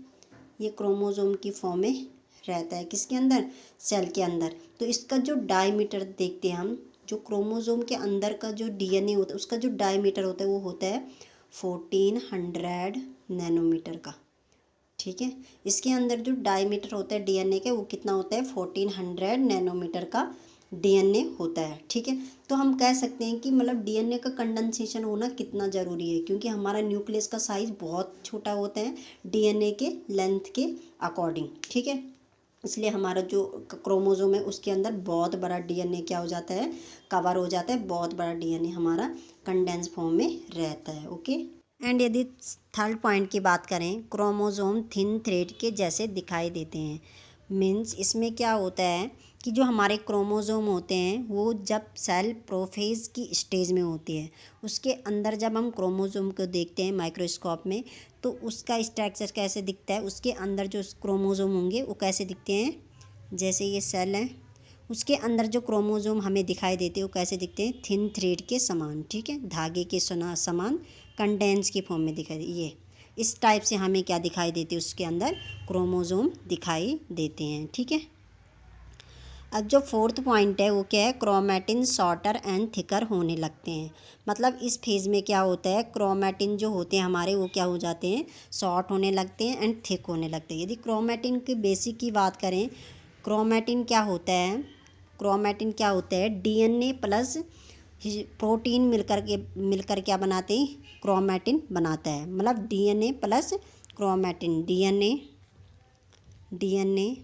ये क्रोमोसोम की फॉर्म में रहता है किसके अंदर, सेल के अंदर। तो इसका जो डायमीटर देखते हैं हम, जो क्रोमोसोम के अंदर का जो डीएनए होता है उसका जो डायमीटर होता है वो होता है 1400 नैनोमीटर का। ठीक है। इसके अंदर जो डायमीटर होता है डीएनए का वो कितना होता है 1400 नैनोमीटर का डीएनए होता है। ठीक है। तो हम कह सकते हैं कि मतलब डीएनए का कंडेंसेशन होना कितना ज़रूरी है, क्योंकि हमारा न्यूक्लियस का साइज़ बहुत छोटा होता है डीएनए के लेंथ के अकॉर्डिंग। ठीक है। इसलिए हमारा जो क्रोमोसोम है उसके अंदर बहुत बड़ा डीएनए क्या हो जाता है, कवर हो जाता है, बहुत बड़ा डीएनए हमारा कंडेंस फॉर्म में रहता है। ओके। एंड यदि थर्ड पॉइंट की बात करें, क्रोमोसोम थिन थ्रेड के जैसे दिखाई देते हैं। मीन्स इसमें क्या होता है कि जो हमारे क्रोमोसोम होते हैं वो जब सेल प्रोफेज की स्टेज में होती है, उसके अंदर जब हम क्रोमोसोम को देखते हैं माइक्रोस्कोप में, तो उसका स्ट्रक्चर कैसे दिखता है, उसके अंदर जो क्रोमोसोम होंगे वो कैसे दिखते हैं, जैसे ये सेल है उसके अंदर जो क्रोमोसोम हमें दिखाई देते हैं वो कैसे दिखते हैं, थिन थ्रेड के समान। ठीक है। धागे के समान कंडेंस की फॉर्म में दिखाई दे, ये इस टाइप से हमें क्या दिखाई देते हैं, उसके अंदर क्रोमोसोम दिखाई देते हैं। ठीक है। अब जो फोर्थ पॉइंट है वो क्या है, क्रोमैटिन शॉर्टर एंड थिकर होने लगते हैं। मतलब इस फेज़ में क्या होता है, क्रोमैटिन जो होते हैं हमारे वो क्या हो जाते हैं, शॉर्ट होने लगते हैं एंड थिक होने लगते हैं। यदि क्रोमैटिन की बेसिक की बात करें, क्रोमैटिन क्या होता है, क्रोमैटिन क्या होता है, डीएनए प्लस प्रोटीन मिलकर क्या बनाते हैं, क्रोमैटिन बनाता है। मतलब DNA plus chromatin, DNA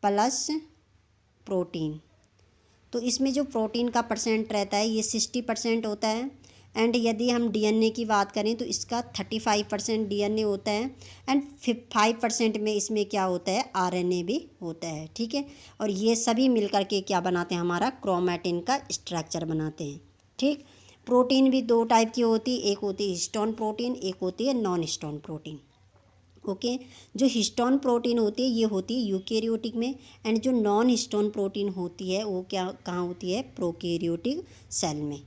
plus protein. तो इसमें जो प्रोटीन का परसेंट रहता है ये 60% होता है। एंड यदि हम डीएनए की बात करें तो इसका 35% डीएनए होता है एंड 5% में इसमें क्या होता है, आरएनए भी होता है। ठीक है। और ये सभी मिलकर के क्या बनाते हैं, हमारा क्रोमैटिन का स्ट्रक्चर बनाते हैं। ठीक। प्रोटीन भी दो टाइप की होती है, एक होती है हिस्टोन प्रोटीन, एक होती है नॉन हिस्टोन प्रोटीन। ओके। जो हिस्टोन प्रोटीन होती है ये होती है यूकेरियोटिक में, एंड जो नॉन हिस्टोन प्रोटीन होती है वो क्या कहाँ होती है, प्रोकैरियोटिक सेल में।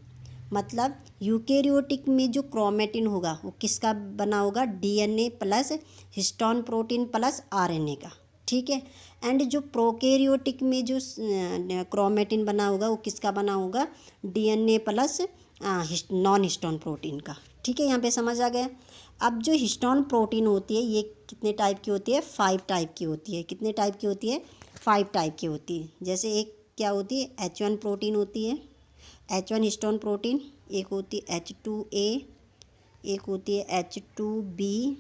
मतलब यूकेरियोटिक में जो क्रोमैटिन होगा वो किसका बना होगा, DNA plus histone protein plus RNA का। ठीक है। एंड जो प्रोकैरियोटिक में जो क्रोमैटिन बना होगा वो किसका बना होगा, DNA plus non histone protein का। ठीक है। यहाँ पे समझ आ गया। अब जो हिस्टोन प्रोटीन होती है ये कितने टाइप की होती है, 5 टाइप की होती है। कितने टाइप की होती है, 5 टाइप की होती है। जैसे एक क्या होती है, H1 प्रोटीन होती है, H1 हिस्टोन प्रोटीन, एक होती है H2A, एक होती है H2B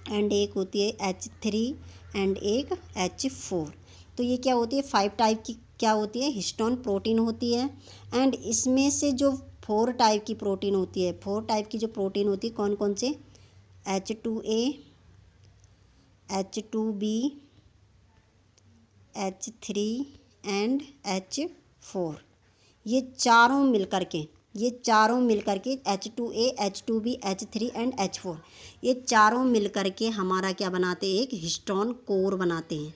एंड एक होती है H3 एंड एक H4। तो ये क्या होती है, 5 टाइप की क्या होती है, हिस्टोन प्रोटीन होती है। एंड इसमें से जो 4 टाइप की प्रोटीन होती है, 4 टाइप की जो प्रोटीन होती है कौन कौन से, H2A, H2B, H3 and H4। ये चारों मिलकर के H2A, H2B, H3 and H4 ये चारों मिलकर के हमारा क्या बनाते हैं, एक हिस्टोन कोर बनाते हैं।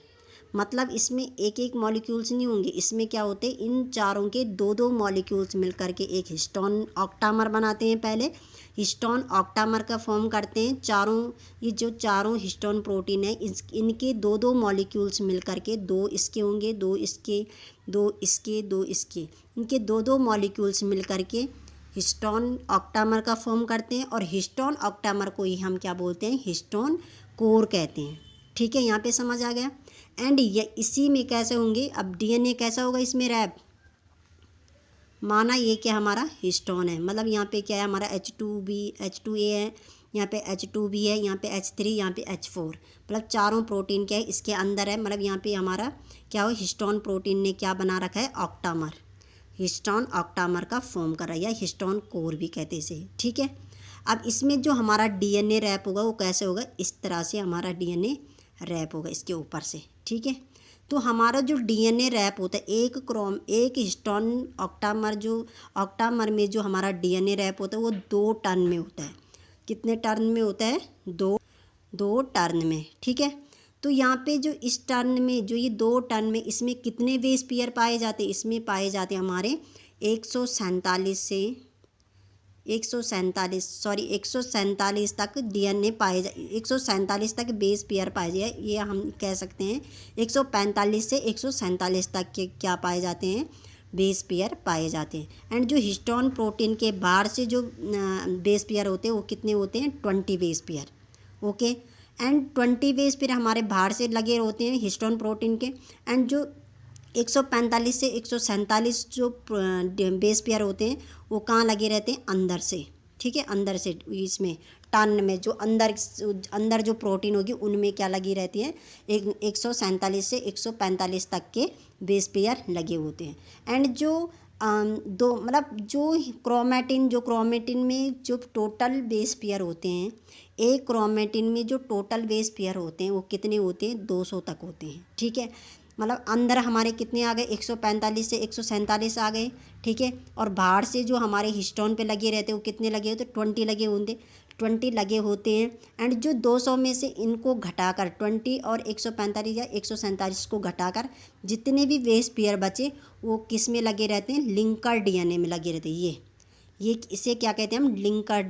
मतलब इसमें एक एक मॉलिक्यूल्स नहीं होंगे, इसमें क्या होते हैं, इन चारों के दो दो मॉलिक्यूल्स मिलकर के एक हिस्टोन ऑक्टामर बनाते हैं। पहले हिस्टोन ऑक्टामर का फॉर्म करते हैं चारों, ये जो चारों हिस्टोन प्रोटीन है इनके दो दो मॉलिक्यूल्स मिलकर के, दो इसके होंगे, दो इसके, दो इसके, दो इसके, इनके दो दो मॉलिक्यूल्स मिलकर के हिस्टोन ऑक्टामर का फॉर्म करते हैं। और हिस्टोन ऑक्टामर को ही हम क्या बोलते हैं, हिस्टोन कोर कहते हैं। ठीक है। यहाँ पे समझ आ गया। एंड ये इसी में कैसे होंगे, अब डीएनए कैसा होगा इसमें रैप, माना ये क्या हमारा हिस्टोन है, मतलब यहाँ पे क्या है हमारा H2A है, यहाँ पे H2B है, यहाँ पे H3, यहाँ पे H4। मतलब चारों प्रोटीन क्या है इसके अंदर है। मतलब यहाँ पे हमारा क्या हो, हिस्टोन प्रोटीन ने क्या बना रखा है, ऑक्टामर, हिस्टोन ऑक्टामर का फॉर्म कर रहा है, या हिस्टोन कोर भी कहते इसे। ठीक है। अब इसमें जो हमारा डीएनए रैप होगा वो कैसे होगा, इस तरह से हमारा डीएनए रैप होगा इसके ऊपर से। ठीक है। तो हमारा जो डीएनए रैप होता है, एक हिस्टोन ऑक्टामर, जो ऑक्टामर में जो हमारा डीएनए रैप होता है वो 2 टर्न में होता है। कितने टर्न में होता है, 2 टर्न में। ठीक है। तो यहाँ पे जो इस टर्न में, जो ये 2 टर्न में, इसमें कितने बेस पेयर पाए जाते हैं, इसमें पाए जाते हैं हमारे 147 तक डीएनए पाए जा, 147 तक बेस पेयर पाए जाए, ये हम कह सकते हैं। 145 से 147 तक के क्या पाए जाते हैं, बेस पेयर पाए जाते हैं। एंड जो हिस्टोन प्रोटीन के बाहर से जो बेस पेयर होते हैं वो कितने होते हैं, 20 base pair. Okay. And 20 base pair हमारे बाहर से लगे होते हैं हिस्टोन प्रोटीन के। एंड जो 145 से 147 जो बेस पेयर होते हैं वो कहाँ लगे रहते हैं, अंदर से, ठीक है, अंदर से इसमें टर्न में जो अंदर जो प्रोटीन होगी उनमें क्या लगी रहती है, 147 से 145 तक के बेस पेयर लगे होते हैं। एंड जो दो मतलब जो क्रोमेटिन में जो टोटल बेस पेयर होते हैं, एक क्रोमेटिन में जो टोटल बेस पेयर होते हैं वो कितने होते हैं, 200 तक होते हैं, ठीक है। मतलब अंदर हमारे कितने आ गए, 145 से 147 आ गए, ठीक है। और बाहर से जो हमारे हिस्टोन पे लगे रहते हैं वो कितने लगे होते, 20 लगे होते हैं। एंड जो 200 में से इनको घटाकर 20 और 145 या 147 को घटाकर जितने भी बेस पेयर बचे वो किस में लगे रहते हैं, लिंकर डीएनए में लगे रहते हैं। ये इसे क्या कहते हैं हम, लिंकर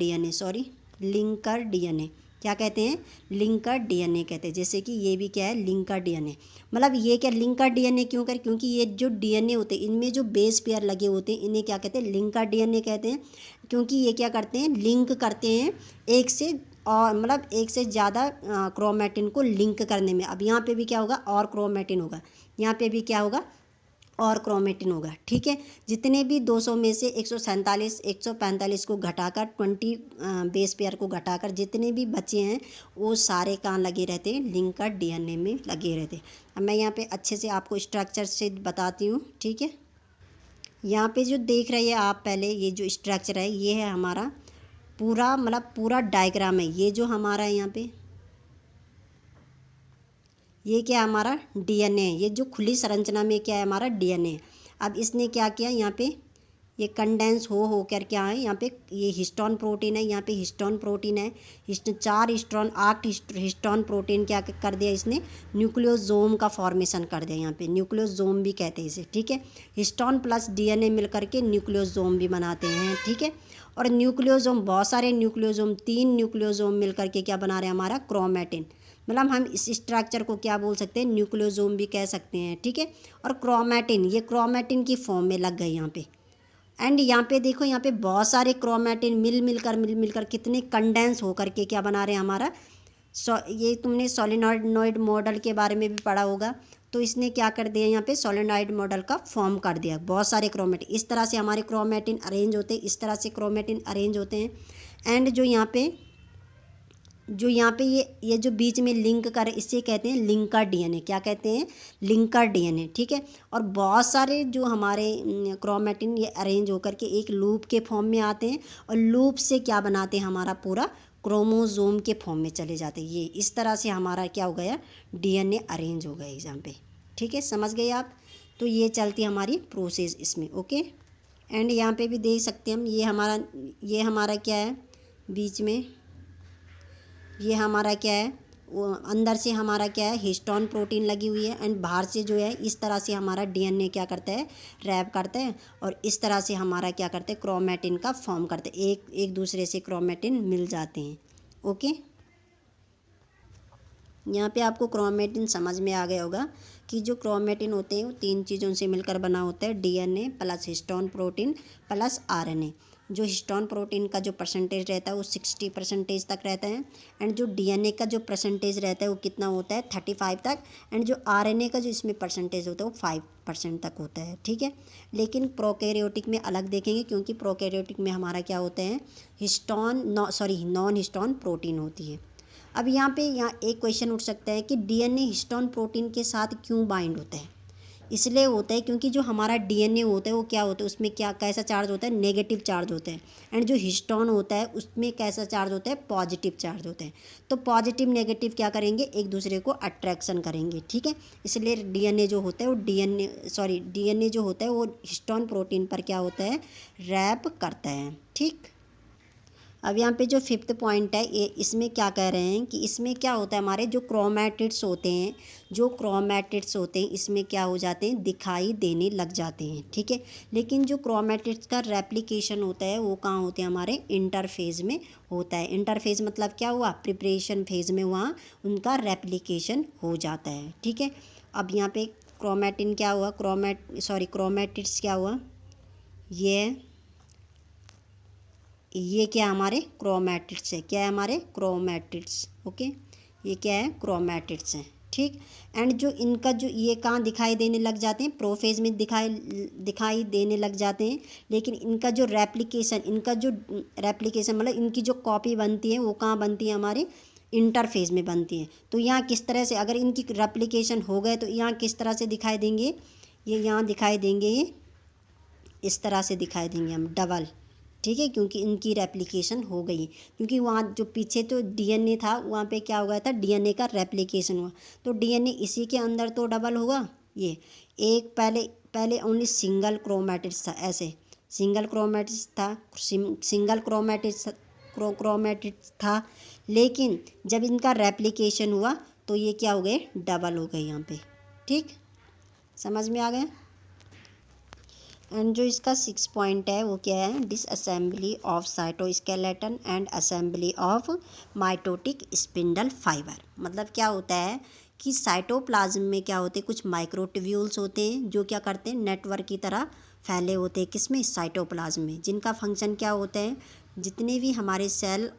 डीएनए क्या कहते हैं, लिंकर डीएनए कहते हैं। जैसे कि ये भी क्या है, लिंकर डीएनए। मतलब ये क्या लिंकर डीएनए क्यों कर, क्योंकि ये जो डीएनए होते हैं इनमें जो बेस पेयर लगे होते हैं इन्हें क्या कहते हैं, लिंकर डीएनए कहते हैं। क्योंकि ये क्या करते हैं, लिंक करते हैं एक से और मतलब एक से ज़्यादा क्रोमेटिन को लिंक करने में। अब यहाँ पे भी क्या होगा, और क्रोमेटिन होगा, यहाँ पे भी क्या होगा, और क्रोमेटिन होगा, ठीक है। जितने भी 200 में से 147 145 को घटाकर 20 बेस पेयर को घटाकर जितने भी बचे हैं वो सारे कहाँ लगे रहते हैं, लिंकर डीएनए में लगे रहते हैं। अब मैं यहाँ पे अच्छे से आपको स्ट्रक्चर से बताती हूँ, ठीक है। यहाँ पे जो देख रहे हैं आप, पहले ये जो स्ट्रक्चर है ये है हमारा पूरा, मतलब पूरा डायग्राम है। ये जो हमारा यहाँ पे ये क्या है, हमारा डीएनए। ये जो खुली संरचना में क्या है, हमारा डीएनए। अब इसने क्या किया, यहाँ पे ये कंडेंस हो कर क्या है, यहाँ पे ये हिस्टोन प्रोटीन है, यहाँ पे हिस्टोन प्रोटीन है, 8 हिस्टोन प्रोटीन क्या कर दिया इसने, न्यूक्लियोसोम का फॉर्मेशन कर दिया। यहाँ पे न्यूक्लियोसोम भी कहते हैं इसे, ठीक है। हिस्टोन प्लस डीएनए मिल करके न्यूक्लियोसोम भी बनाते हैं, ठीक है। और न्यूक्लियोसोम, बहुत सारे न्यूक्लियोसोम, 3 न्यूक्लियोसोम मिल करके क्या बना रहे हैं, हमारा क्रोमेटिन। मतलब हम इस स्ट्रक्चर को क्या बोल सकते हैं, न्यूक्लियोसोम भी कह सकते हैं, ठीक है। और क्रोमेटिन, ये क्रोमेटिन की फॉर्म में लग गए यहाँ पे। एंड यहाँ पे देखो, यहाँ पे बहुत सारे क्रोमेटिन मिल मिलकर कितने कंडेंस होकर के क्या बना रहे हैं हमारा। ये तुमने सोलेनॉइड मॉडल के बारे में भी पढ़ा होगा। तो इसने क्या कर दिया, यहाँ पे सोलेनॉइड मॉडल का फॉर्म कर दिया। बहुत सारे क्रोमेटिन, इस तरह से हमारे क्रोमेटिन अरेंज होते हैं, इस तरह से क्रोमेटिन अरेंज होते हैं। एंड जो यहाँ पे ये जो बीच में लिंक कर, इससे कहते हैं लिंकर डीएनए। क्या कहते हैं, लिंकर डीएनए, ठीक है। और बहुत सारे जो हमारे क्रोमेटिन ये अरेंज होकर के एक लूप के फॉर्म में आते हैं और लूप से क्या बनाते हैं, हमारा पूरा क्रोमोसोम के फॉर्म में चले जाते हैं। ये इस तरह से हमारा क्या हो गया, डीएनए अरेंज हो गया एग्जाम पे, ठीक है, समझ गए आप। तो ये चलती है हमारी प्रोसेस इसमें, ओके। एंड यहाँ पे भी देख सकते हैं हम, ये हमारा क्या है, बीच में ये हमारा क्या है, वो अंदर से हमारा क्या है, हिस्टोन प्रोटीन लगी हुई है। एंड बाहर से जो है इस तरह से हमारा डीएनए क्या करता है, रैप करता है। और इस तरह से हमारा क्या करते हैं, क्रोमेटिन का फॉर्म करते हैं, एक दूसरे से क्रोमेटिन मिल जाते हैं, ओके। यहाँ पे आपको क्रोमेटिन समझ में आ गया होगा कि जो क्रोमेटिन होते हैं वो 3 चीज़ों से मिलकर बना होता है, DNA plus histone protein plus RNA. जो हिस्टोन प्रोटीन का जो परसेंटेज रहता है वो 60% तक रहता है। एंड जो डीएनए का जो परसेंटेज रहता है वो कितना होता है, 35 तक। एंड जो आरएनए का जो इसमें परसेंटेज होता है वो 5% तक होता है, ठीक है। लेकिन प्रोकैरियोटिक में अलग देखेंगे, क्योंकि प्रोकैरियोटिक में हमारा क्या होता है, नॉन हिस्टोन प्रोटीन होती है। अब यहाँ एक क्वेश्चन उठ सकता है कि डीएनए हिस्टोन प्रोटीन के साथ क्यों बाइंड होता है। इसलिए होता है क्योंकि जो हमारा डीएनए होता है वो क्या होता है, उसमें क्या कैसा चार्ज होता है, नेगेटिव चार्ज होता है। एंड जो हिस्टोन होता है उसमें कैसा चार्ज होता है, पॉजिटिव चार्ज होता है। तो पॉजिटिव नेगेटिव क्या करेंगे, एक दूसरे को अट्रैक्शन करेंगे, ठीक है। इसलिए डीएनए जो होता है वो डीएनए जो होता है वो हिस्टोन प्रोटीन पर क्या होता है, रैप करता है, ठीक। अब यहाँ पे जो 5th पॉइंट है, ये इसमें क्या कह रहे हैं कि इसमें क्या होता है, हमारे जो क्रोमेटिड्स होते हैं इसमें क्या हो जाते हैं, दिखाई देने लग जाते हैं, ठीक है। लेकिन जो क्रोमेटिड्स का रेप्लिकेशन होता है वो कहाँ होते हैं, हमारे इंटरफेज में होता है। इंटरफेज मतलब क्या हुआ, प्रिपरेशन फेज में वहाँ उनका रेप्लिकेशन हो जाता है, ठीक है। अब यहाँ पे क्रोमेटिन क्या हुआ, क्रोमेटिड्स क्या हुआ, ये क्या हमारे क्रोमेटिड्स है, क्या है हमारे क्रोमेटिड्स, ओके। ये क्या है, क्रोमैटिड्स हैं, ठीक। एंड जो इनका जो ये कहाँ दिखाई देने लग जाते हैं, प्रोफेज में दिखाई देने लग जाते हैं, लेकिन इनका जो रेप्लिकेशन मतलब इनकी जो कॉपी बनती है वो कहाँ बनती है, हमारे इंटरफेज में बनती है। तो यहाँ किस तरह से अगर इनकी रेप्लिकेशन हो गए तो यहाँ किस तरह से दिखाई देंगे, ये यहाँ दिखाई देंगे, ये इस तरह से दिखाई देंगे हम डबल, ठीक है, क्योंकि इनकी रेप्लिकेशन हो गई। क्योंकि वहाँ जो पीछे तो डीएनए था वहाँ पे क्या हो गया था, डीएनए का रेप्लिकेशन हुआ, तो डीएनए इसी के अंदर तो डबल होगा। ये एक पहले ओनली सिंगल क्रोमैटिड्स था, ऐसे सिंगल क्रोमैटिड्स था, लेकिन जब इनका रेप्लिकेशन हुआ तो ये क्या हो गए, डबल हो गए यहाँ पे, ठीक, समझ में आ गया। एंड जो इसका 6 पॉइंट है वो क्या है, disassembly of cytoskeleton and assembly of mitotic spindle fibre. मतलब क्या होता है कि साइटोप्लाज्म में क्या होते हैं, कुछ माइक्रोट्यूब्यूल्स होते हैं जो क्या करते हैं, नेटवर्क की तरह फैले होते हैं, किसमें, साइटोप्लाज्म में, जिनका फंक्शन क्या होता है, जितने भी हमारे सेल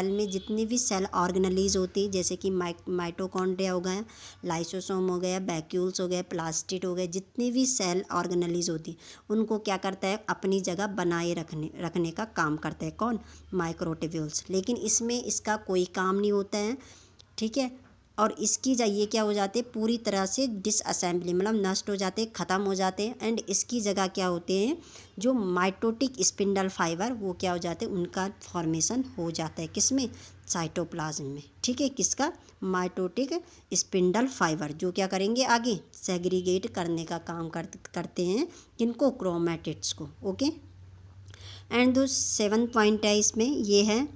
में जितनी भी सेल ऑर्गेनेलीज होती है, जैसे कि माइटोकॉन्ड्रिया हो गया, लाइसोसोम हो गया, वैक्यूल्स हो गए, प्लास्टिड हो गए, जितनी भी सेल ऑर्गेनेलीज होती उनको क्या करता है, अपनी जगह बनाए रखने का काम करता है, कौन, माइक्रोट्यूब्यूल्स। लेकिन इसमें इसका कोई काम नहीं होता है, ठीक है। और इसकी ये क्या हो जाते हैं, पूरी तरह से डिसअसेंबली मतलब नष्ट हो जाते हैं, ख़त्म हो जाते हैं। एंड इसकी जगह क्या होते हैं, जो माइटोटिक स्पिंडल फाइबर वो क्या हो जाते हैं, उनका फॉर्मेशन हो जाता है, किसमें, साइटोप्लाज्म में, ठीक है। किसका, माइटोटिक स्पिंडल फाइबर, जो क्या करेंगे आगे, सेग्रीगेट करने का काम करते हैं, किनको, क्रोमैटिड्स को, ओके। एंड जो 7 पॉइंट है इसमें ये है,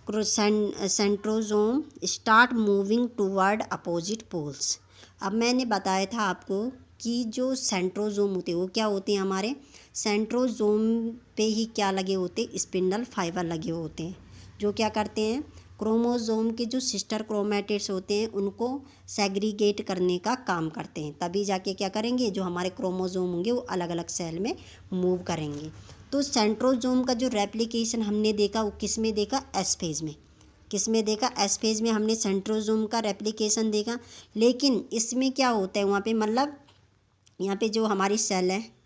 centrosome start moving toward opposite poles. अब मैंने बताया था आपको कि जो सेंट्रोजोम होते हैं वो क्या होते हैं, हमारे सेंट्रोजोम पे ही क्या लगे होते हैं, स्पिंडल फाइबर लगे होते हैं, जो क्या करते हैं, क्रोमोजोम के जो सिस्टर क्रोमैटिड्स होते हैं उनको सेग्रीगेट करने का काम करते हैं, तभी जाके क्या करेंगे, जो हमारे क्रोमोजोम होंगे वो अलग अलग सेल में मूव करेंगे। तो सेंट्रोजोम का जो रेप्लिकेशन हमने देखा वो किस में देखा, एस फेज में, किस में देखा, एस फेज में हमने सेंट्रोजोम का रेप्लिकेशन देखा। लेकिन इसमें क्या होता है वहाँ पे, मतलब यहाँ पे जो हमारी सेल है,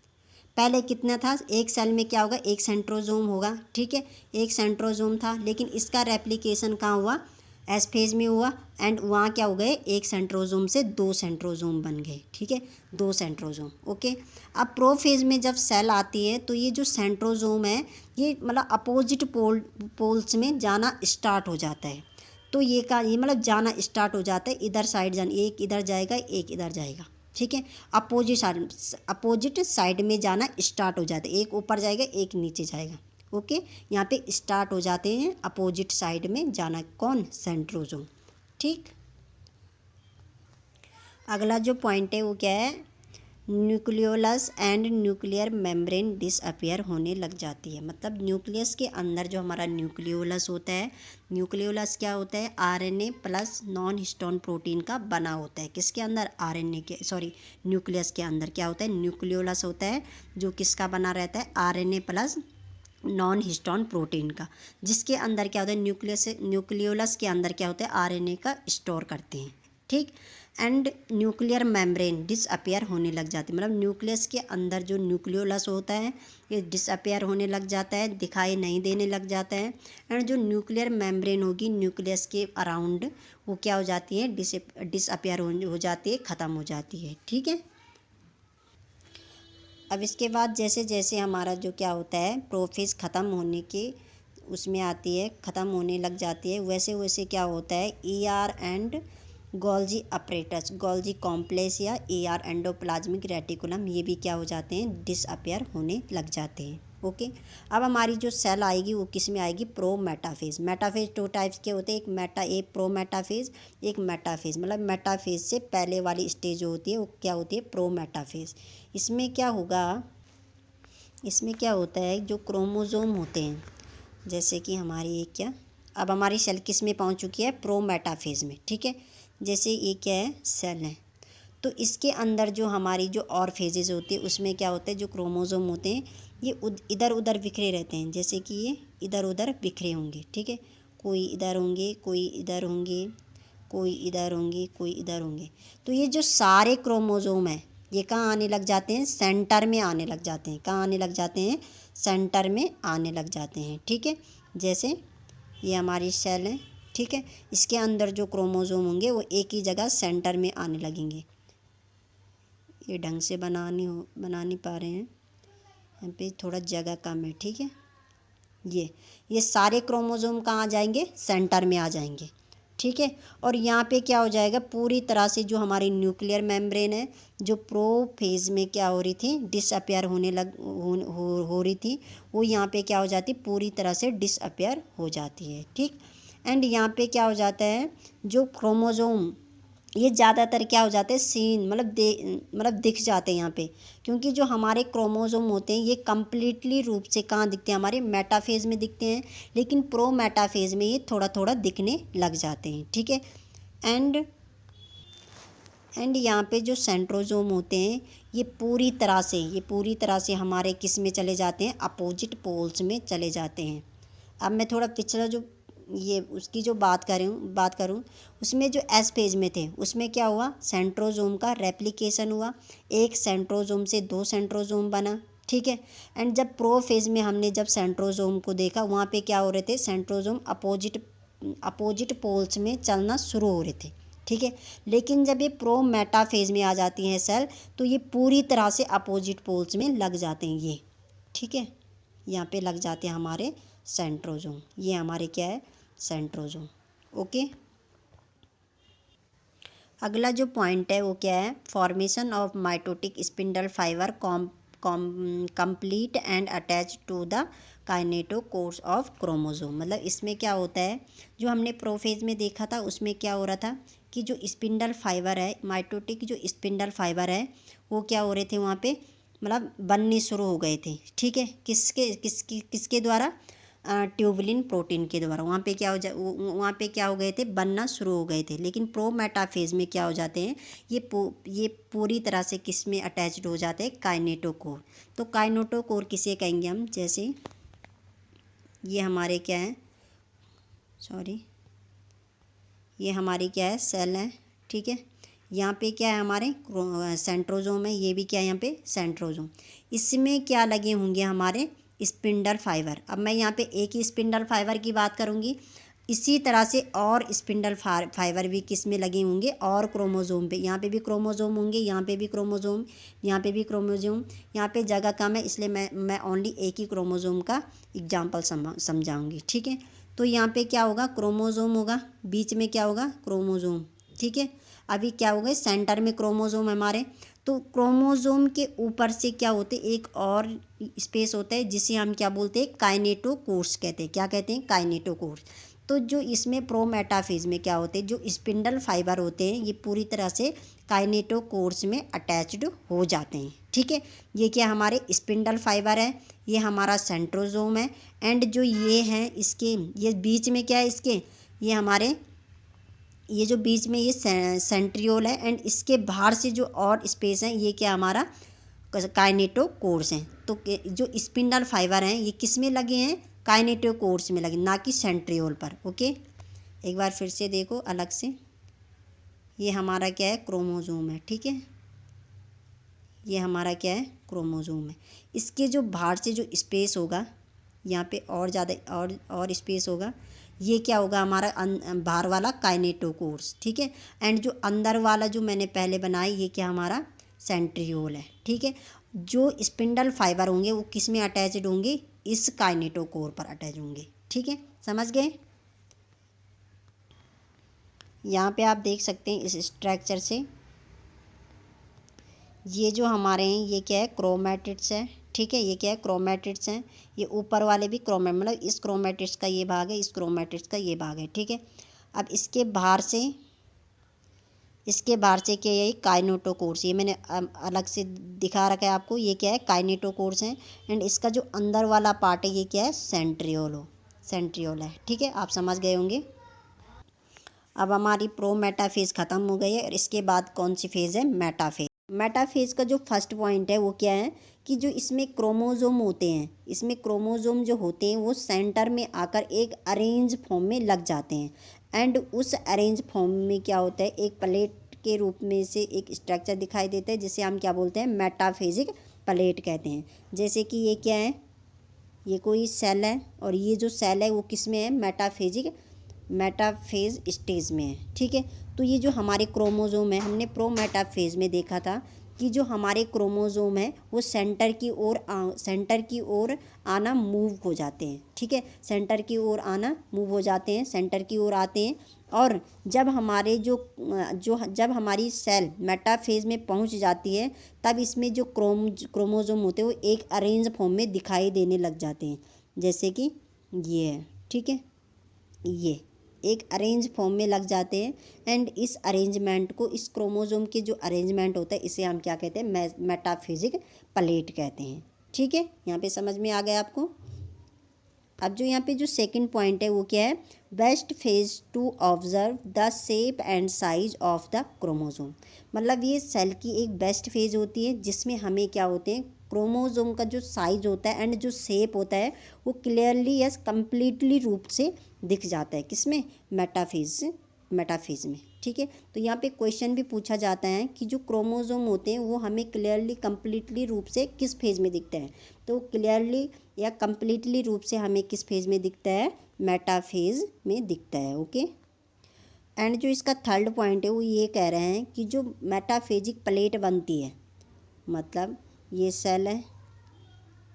पहले कितना था, एक सेल में क्या होगा, एक सेंट्रोजोम होगा, ठीक है, एक सेंट्रोजोम था, लेकिन इसका रेप्लिकेशन कहाँ हुआ, एस फेज में हुआ। एंड वहाँ क्या हो गए, एक सेंट्रोजोम से 2 सेंट्रोजोम बन गए, ठीक है, 2 सेंट्रोजोम, ओके। अब प्रो फेज में जब सेल आती है तो ये जो सेंट्रोजोम है ये मतलब अपोजिट पोल्स में जाना स्टार्ट हो जाता है। तो ये मतलब जाना स्टार्ट हो जाता है, इधर साइड एक इधर जाएगा, एक इधर जाएगा, ठीक है, अपोजिट साइड में जाना स्टार्ट हो जाता है, एक ऊपर जाएगा एक नीचे जाएगा, ओके। यहाँ पे स्टार्ट हो जाते हैं अपोजिट साइड में जाना, कौन, सेंट्रोजोम, ठीक। अगला जो पॉइंट है वो क्या है, nucleolus and nuclear membrane disappear होने लग जाती है। मतलब न्यूक्लियस के अंदर जो हमारा न्यूक्लियोलस होता है, न्यूक्लियोलस क्या होता है, RNA plus non histone protein का बना होता है, किसके अंदर, न्यूक्लियस के अंदर क्या होता है, न्यूक्लियोलस होता है, जो किसका बना रहता है, RNA plus non histone protein का, जिसके अंदर क्या होता है, न्यूक्लियोलस के अंदर क्या होता है, आरएनए का स्टोर करते हैं, ठीक। एंड न्यूक्लियर मेम्ब्रेन डिसअपियर होने लग जाती है, मतलब न्यूक्लियस के अंदर जो न्यूक्लियोलस होता है ये डिसअपियर होने लग जाता है, दिखाई नहीं देने लग जाता है। एंड जो न्यूक्लियर मेम्ब्रेन होगी न्यूक्लियस के अराउंड वो क्या हो जाती है, डिसअपियर हो जाती है, ख़त्म हो जाती है, ठीक है। अब इसके बाद जैसे जैसे हमारा जो क्या होता है, प्रोफेज ख़त्म होने के उसमें आती है, ख़त्म होने लग जाती है, वैसे वैसे क्या होता है, ER and Golgi apparatus, Golgi complex या ईआर एंडोप्लाज्मिक रेटिकुलम, ये भी क्या हो जाते हैं, डिसअपियर होने लग जाते हैं, ओके। अब हमारी जो सेल आएगी वो किस में आएगी, प्रो मेटाफेज। मेटाफेज 2 टाइप्स के होते हैं, एक प्रो मेटाफेज, एक मेटाफेज। मतलब मेटाफेज से पहले वाली स्टेज जो होती है वो क्या होती है, प्रो मेटाफेज। इसमें क्या होगा, इसमें क्या होता है, जो क्रोमोजोम होते हैं, जैसे कि हमारी एक क्या, अब हमारी सेल किस में पहुंच चुकी है, प्रो मेटाफेज में, ठीक है। जैसे ये क्या है, सेल है, तो इसके अंदर जो हमारी जो और फेजेस होती है उसमें क्या होता है, जो क्रोमोजोम होते हैं ये इधर उधर बिखरे रहते हैं, जैसे कि ये इधर उधर बिखरे होंगे, ठीक है, कोई इधर होंगे, कोई इधर होंगे, कोई इधर होंगे, कोई इधर होंगे। तो ये जो सारे क्रोमोज़ोम हैं ये कहाँ आने लग जाते हैं, सेंटर में आने लग जाते हैं। कहाँ आने लग जाते हैं, सेंटर में आने लग जाते हैं। ठीक है, जैसे ये हमारी सेल है, ठीक है, इसके अंदर जो क्रोमोज़ोम होंगे वो एक ही जगह सेंटर में आने लगेंगे। ये ढंग से बना नहीं पा रहे हैं, यहाँ पे थोड़ा जगह कम है। ठीक है, ये सारे क्रोमोज़ोम कहाँ आ जाएंगे, सेंटर में आ जाएंगे। ठीक है, और यहाँ पे क्या हो जाएगा, पूरी तरह से जो हमारी न्यूक्लियर मेम्ब्रेन है जो प्रोफेज में क्या हो रही थी, डिसअपियर हो रही थी, वो यहाँ पे क्या हो जाती, पूरी तरह से डिसअपियर हो जाती है। ठीक, एंड यहाँ पे क्या हो जाता है, जो क्रोमोज़ोम ये ज़्यादातर क्या हो जाते हैं, सीन मतलब दिख जाते हैं यहाँ पे, क्योंकि जो हमारे क्रोमोज़ोम होते हैं ये कम्प्लीटली रूप से कहाँ दिखते हैं, हमारे मेटाफेज़ में दिखते हैं, लेकिन प्रो मेटाफेज़ में ये थोड़ा थोड़ा दिखने लग जाते हैं। ठीक है, एंड यहाँ पे जो सेंट्रोजोम होते हैं ये पूरी तरह से हमारे किस में चले जाते हैं, अपोजिट पोल्स में चले जाते हैं। अब मैं थोड़ा पिछला जो ये उसकी जो बात करूँ उसमें जो एस फेज में थे उसमें क्या हुआ, सेंट्रोजोम का रेप्लिकेशन हुआ, एक सेंट्रोजोम से दो सेंट्रोजोम बना। ठीक है, एंड जब प्रो फेज में हमने जब सेंट्रोजोम को देखा वहाँ पे क्या हो रहे थे, सेंट्रोजोम अपोजिट पोल्स में चलना शुरू हो रहे थे। ठीक है, लेकिन जब ये प्रो मेटा फेज में आ जाती हैं सेल तो ये पूरी तरह से अपोजिट पोल्स में लग जाते हैं ये। ठीक है, यहाँ पे लग जाते हैं हमारे सेंट्रोजोम, ये हमारे क्या है, सेंट्रोजोम। ओके, अगला जो पॉइंट है वो क्या है, formation of mitotic spindle fibre complete and attach to the kinetochores of chromosome. मतलब इसमें क्या होता है, जो हमने प्रोफेज में देखा था उसमें क्या हो रहा था कि जो स्पिंडल फाइबर है, माइटोटिक जो स्पिंडल फाइबर है वो क्या हो रहे थे वहाँ पे, मतलब बनने शुरू हो गए थे। ठीक है, किसके द्वारा, ट्यूबुलिन प्रोटीन के द्वारा वहाँ पे क्या हो गए थे, बनना शुरू हो गए थे। लेकिन प्रो मेटाफेज में क्या हो जाते हैं, ये पूरी तरह से किस में अटैच्ड हो जाते हैं, काइनेटोकोर। तो काइनेटोकोर किसे कहेंगे हम, जैसे ये हमारे क्या है, ये हमारी क्या है, सेल है। ठीक है, यहाँ पे क्या है, हमारे सेंट्रोजोम है, ये भी क्या है यहाँ पे सेंट्रोजोम। इसमें क्या लगे होंगे, हमारे स्पिंडल फाइबर। अब मैं यहाँ पे एक ही स्पिंडल फाइबर की बात करूँगी, इसी तरह से और स्पिंडल फाइबर भी किस में लगे होंगे, और क्रोमोजोम पे, यहाँ पे भी क्रोमोजोम होंगे, यहाँ पे भी क्रोमोजोम, यहाँ पे भी क्रोमोजोम। यहाँ पे जगह कम है इसलिए मैं ओनली एक ही क्रोमोजोम का एग्जाम्पल समझाऊँगी। ठीक है, तो यहाँ पे क्या होगा, क्रोमोजोम होगा, बीच में क्या होगा, क्रोमोजोम। ठीक है, अभी क्या हो गए, सेंटर में क्रोमोजोम हमारे, तो क्रोमोजोम के ऊपर से क्या होते हैं, एक और स्पेस होता है जिसे हम क्या बोलते हैं, काइनेटोकोर्स कहते हैं। क्या कहते हैं, काइनेटोकोर्स। तो जो इसमें प्रो मेटाफेज में क्या होते हैं, जो स्पिंडल फाइबर होते हैं ये पूरी तरह से काइनेटोकोर्स में अटैच्ड हो जाते हैं। ठीक है, ये क्या हमारे स्पिंडल फाइबर है, ये हमारा सेंट्रोजोम है, एंड जो ये हैं इसके ये बीच में क्या है, इसके ये हमारे ये जो बीच में ये सेंट्रियोल है, एंड इसके बाहर से जो और स्पेस है ये क्या हमारा काइनेटोकोर्स हैं। तो जो स्पिंडल फाइबर हैं ये किस में लगे हैं, काइनेटोकोर्स में लगे, ना कि सेंट्रियोल पर। ओके, एक बार फिर से देखो अलग से, ये हमारा क्या है, क्रोमोजोम है। ठीक है, ये हमारा क्या है, क्रोमोजोम है। इसके जो बाहर से जो स्पेस होगा यहाँ पे और ज़्यादा और स्पेस होगा, ये क्या होगा, हमारा बाहर वाला काइनेटोकोर्स। ठीक है, एंड जो अंदर वाला जो मैंने पहले बनाई ये क्या हमारा सेंट्रियोल है। ठीक है, जो स्पिंडल फाइबर होंगे वो किस में अटैच्ड होंगे, इस काइनेटोकोर पर अटैच होंगे। ठीक है, समझ गए। यहाँ पे आप देख सकते हैं इस स्ट्रक्चर से, ये जो हमारे हैं ये क्या है, क्रोमैटिड्स है। ठीक है, ये क्या है, क्रोमैटिड्स हैं। ये ऊपर वाले भी मतलब इस क्रोमैटिड्स का ये भाग है, इस क्रोमैटिड्स का ये भाग है। ठीक है, अब इसके बाहर से क्या है, काइनेटोकोर्स, ये मैंने अलग से दिखा रखा है आपको, ये क्या है, काइनेटोकोर्स हैं, एंड इसका जो अंदर वाला पार्ट है ये क्या है, सेंट्रियोल है। ठीक है, आप समझ गए होंगे। अब हमारी प्रो मेटा फेज़ ख़त्म हो गई है और इसके बाद कौन सी फेज़ है, मेटा फेज़। मेटाफेज का जो फर्स्ट पॉइंट है वो क्या है कि जो इसमें क्रोमोजोम होते हैं, इसमें क्रोमोजोम जो होते हैं वो सेंटर में आकर एक अरेंज फॉर्म में लग जाते हैं। एंड उस अरेंज फॉर्म में क्या होता है, एक प्लेट के रूप में से एक स्ट्रक्चर दिखाई देता है जिसे हम क्या बोलते हैं, मेटाफेजिक प्लेट कहते हैं। जैसे कि ये क्या है, ये कोई सेल है और ये जो सेल है वो किस में है, मेटाफेज स्टेज में है। ठीक है, तो ये जो हमारे क्रोमोजोम है, हमने प्रो मेटाफेज में देखा था कि जो हमारे क्रोमोजोम है वो सेंटर की ओर आना मूव हो जाते हैं। ठीक है, सेंटर की ओर आना मूव हो जाते हैं, सेंटर की ओर आते हैं। और जब हमारे जब हमारी सेल मेटाफेज में पहुंच जाती है तब इसमें जो क्रोमोजोम होते हैं वो एक अरेंज फॉर्म में दिखाई देने लग जाते हैं, जैसे कि ये है। ठीक है, ये एक अरेंज फॉर्म में लग जाते हैं। एंड इस अरेंजमेंट को, इस क्रोमोजोम के जो अरेंजमेंट होता है इसे हम क्या कहते हैं, मेटाफिजिक प्लेट कहते हैं। ठीक है, यहाँ पे समझ में आ गया आपको। अब जो यहाँ पे जो सेकंड पॉइंट है वो क्या है, best phase two observe the shape and size of the chromosome. मतलब ये सेल की एक बेस्ट फेज होती है जिसमें हमें क्या होते हैं, क्रोमोजोम का जो साइज होता है एंड जो शेप होता है वो क्लियरली यस कंप्लीटली रूप से दिख जाता है, किसमें, मेटाफेज में। ठीक है, तो यहाँ पे क्वेश्चन भी पूछा जाता है कि जो क्रोमोजोम होते हैं वो हमें क्लियरली कंप्लीटली रूप से किस फेज में दिखते हैं, तो क्लियरली या कंप्लीटली रूप से हमें किस फेज में दिखता है, मेटाफेज में दिखता है। ओके, एंड जो इसका थर्ड पॉइंट है वो ये कह रहे हैं कि जो मेटाफेजिक प्लेट बनती है, मतलब ये सेल है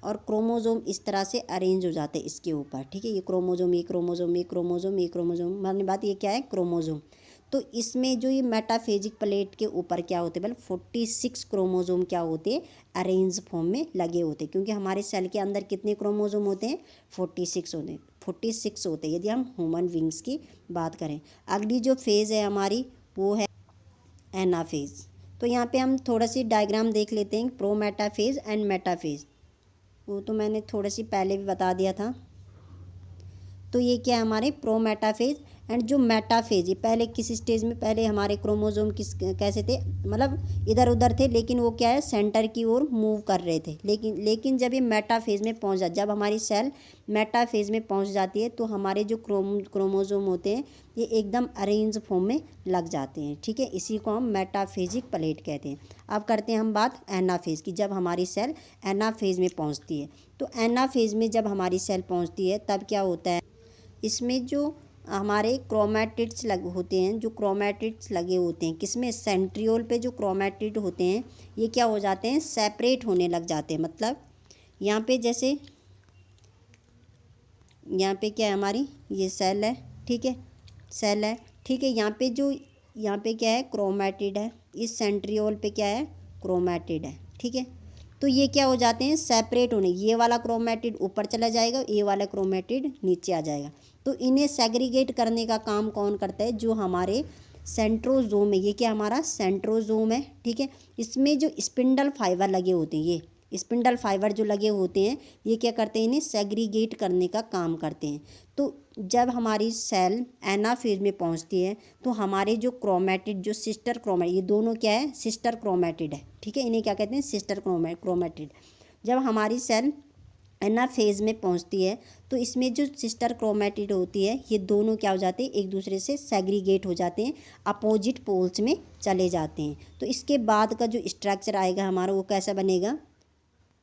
और क्रोमोजोम इस तरह से अरेंज हो जाते हैं इसके ऊपर। ठीक है, ये क्रोमोजोम, ये क्रोमोजोम, ये क्रोमोजोम, ये क्रोमोजोम, मानने बात ये क्या है, क्रोमोजोम। तो इसमें जो ये मेटाफेजिक प्लेट के ऊपर क्या होते हैं, मतलब 46 क्रोमोजोम क्या होते हैं, अरेंज फॉर्म में लगे होते हैं। क्योंकि हमारे सेल के अंदर कितने क्रोमोजोम होते हैं, 46 होते हैं, 46 होते हैं यदि हम ह्यूमन बींग्स की बात करें। अगली जो फेज़ है हमारी वो है एनाफेज। तो यहाँ पे हम थोड़ा सी डायग्राम देख लेते हैं, प्रो मेटाफेज एंड मेटाफेज। वो तो मैंने थोड़ा सी पहले भी बता दिया था। तो ये क्या है, हमारे प्रो मेटाफेज एंड जो मेटाफेज, ये पहले किस स्टेज में, पहले हमारे क्रोमोजोम कैसे थे, मतलब इधर उधर थे, लेकिन वो क्या है, सेंटर की ओर मूव कर रहे थे। लेकिन जब ये मेटाफेज में पहुंच जब हमारी सेल मेटाफेज में पहुंच जाती है तो हमारे जो क्रोमोजोम होते हैं ये एकदम अरेंज फॉर्म में लग जाते हैं। ठीक है, इसी को हम मेटाफेजिक प्लेट कहते हैं। अब करते हैं हम बात एनाफेज की, जब हमारी सेल एनाफेज में पहुंचती है। तो एनाफेज में जब हमारी सेल पहुंचती है तब क्या होता है, इसमें जो हमारे क्रोमैटिड्स होते हैं, जो क्रोमैटिड्स लगे होते हैं किसमें, सेंट्रियोल पे जो क्रोमैटिड होते हैं ये क्या हो जाते हैं, सेपरेट होने लग जाते हैं। मतलब यहाँ पे जैसे यहाँ पे क्या है, हमारी ये सेल है। ठीक है, सेल है। ठीक है, यहाँ पे क्या है, क्रोमैटिड है। इस सेंट्रियोल पे क्या है, क्रोमैटिड है। ठीक है, तो ये क्या हो जाते हैं, सेपरेट होने, ये वाला क्रोमैटिड ऊपर चला जाएगा, ये वाला क्रोमैटिड नीचे आ जाएगा। तो इन्हें सेग्रीगेट करने का काम कौन करता है, जो हमारे सेंट्रोजोम है। ये क्या हमारा सेंट्रोजोम है। ठीक है, इसमें जो स्पिंडल फाइबर लगे होते हैं, ये स्पिंडल फाइबर जो लगे होते हैं ये क्या करते हैं, इन्हें सेग्रीगेट करने का काम करते हैं। तो जब हमारी सेल एनाफेज में पहुंचती है तो हमारे जो क्रोमैटिड, जो सिस्टर क्रोमैटिड, ये दोनों क्या है, सिस्टर क्रोमैटिड है। ठीक है, इन्हें क्या कहते हैं, सिस्टर क्रोमैटिड। जब हमारी सेल एनाफेज में पहुंचती है तो इसमें जो सिस्टर क्रोमैटिड होती है ये दोनों क्या हो जाते हैं, एक दूसरे से सेग्रीगेट हो जाते हैं, अपोजिट पोल्स में चले जाते हैं। तो इसके बाद का जो स्ट्रक्चर आएगा हमारा वो कैसा बनेगा,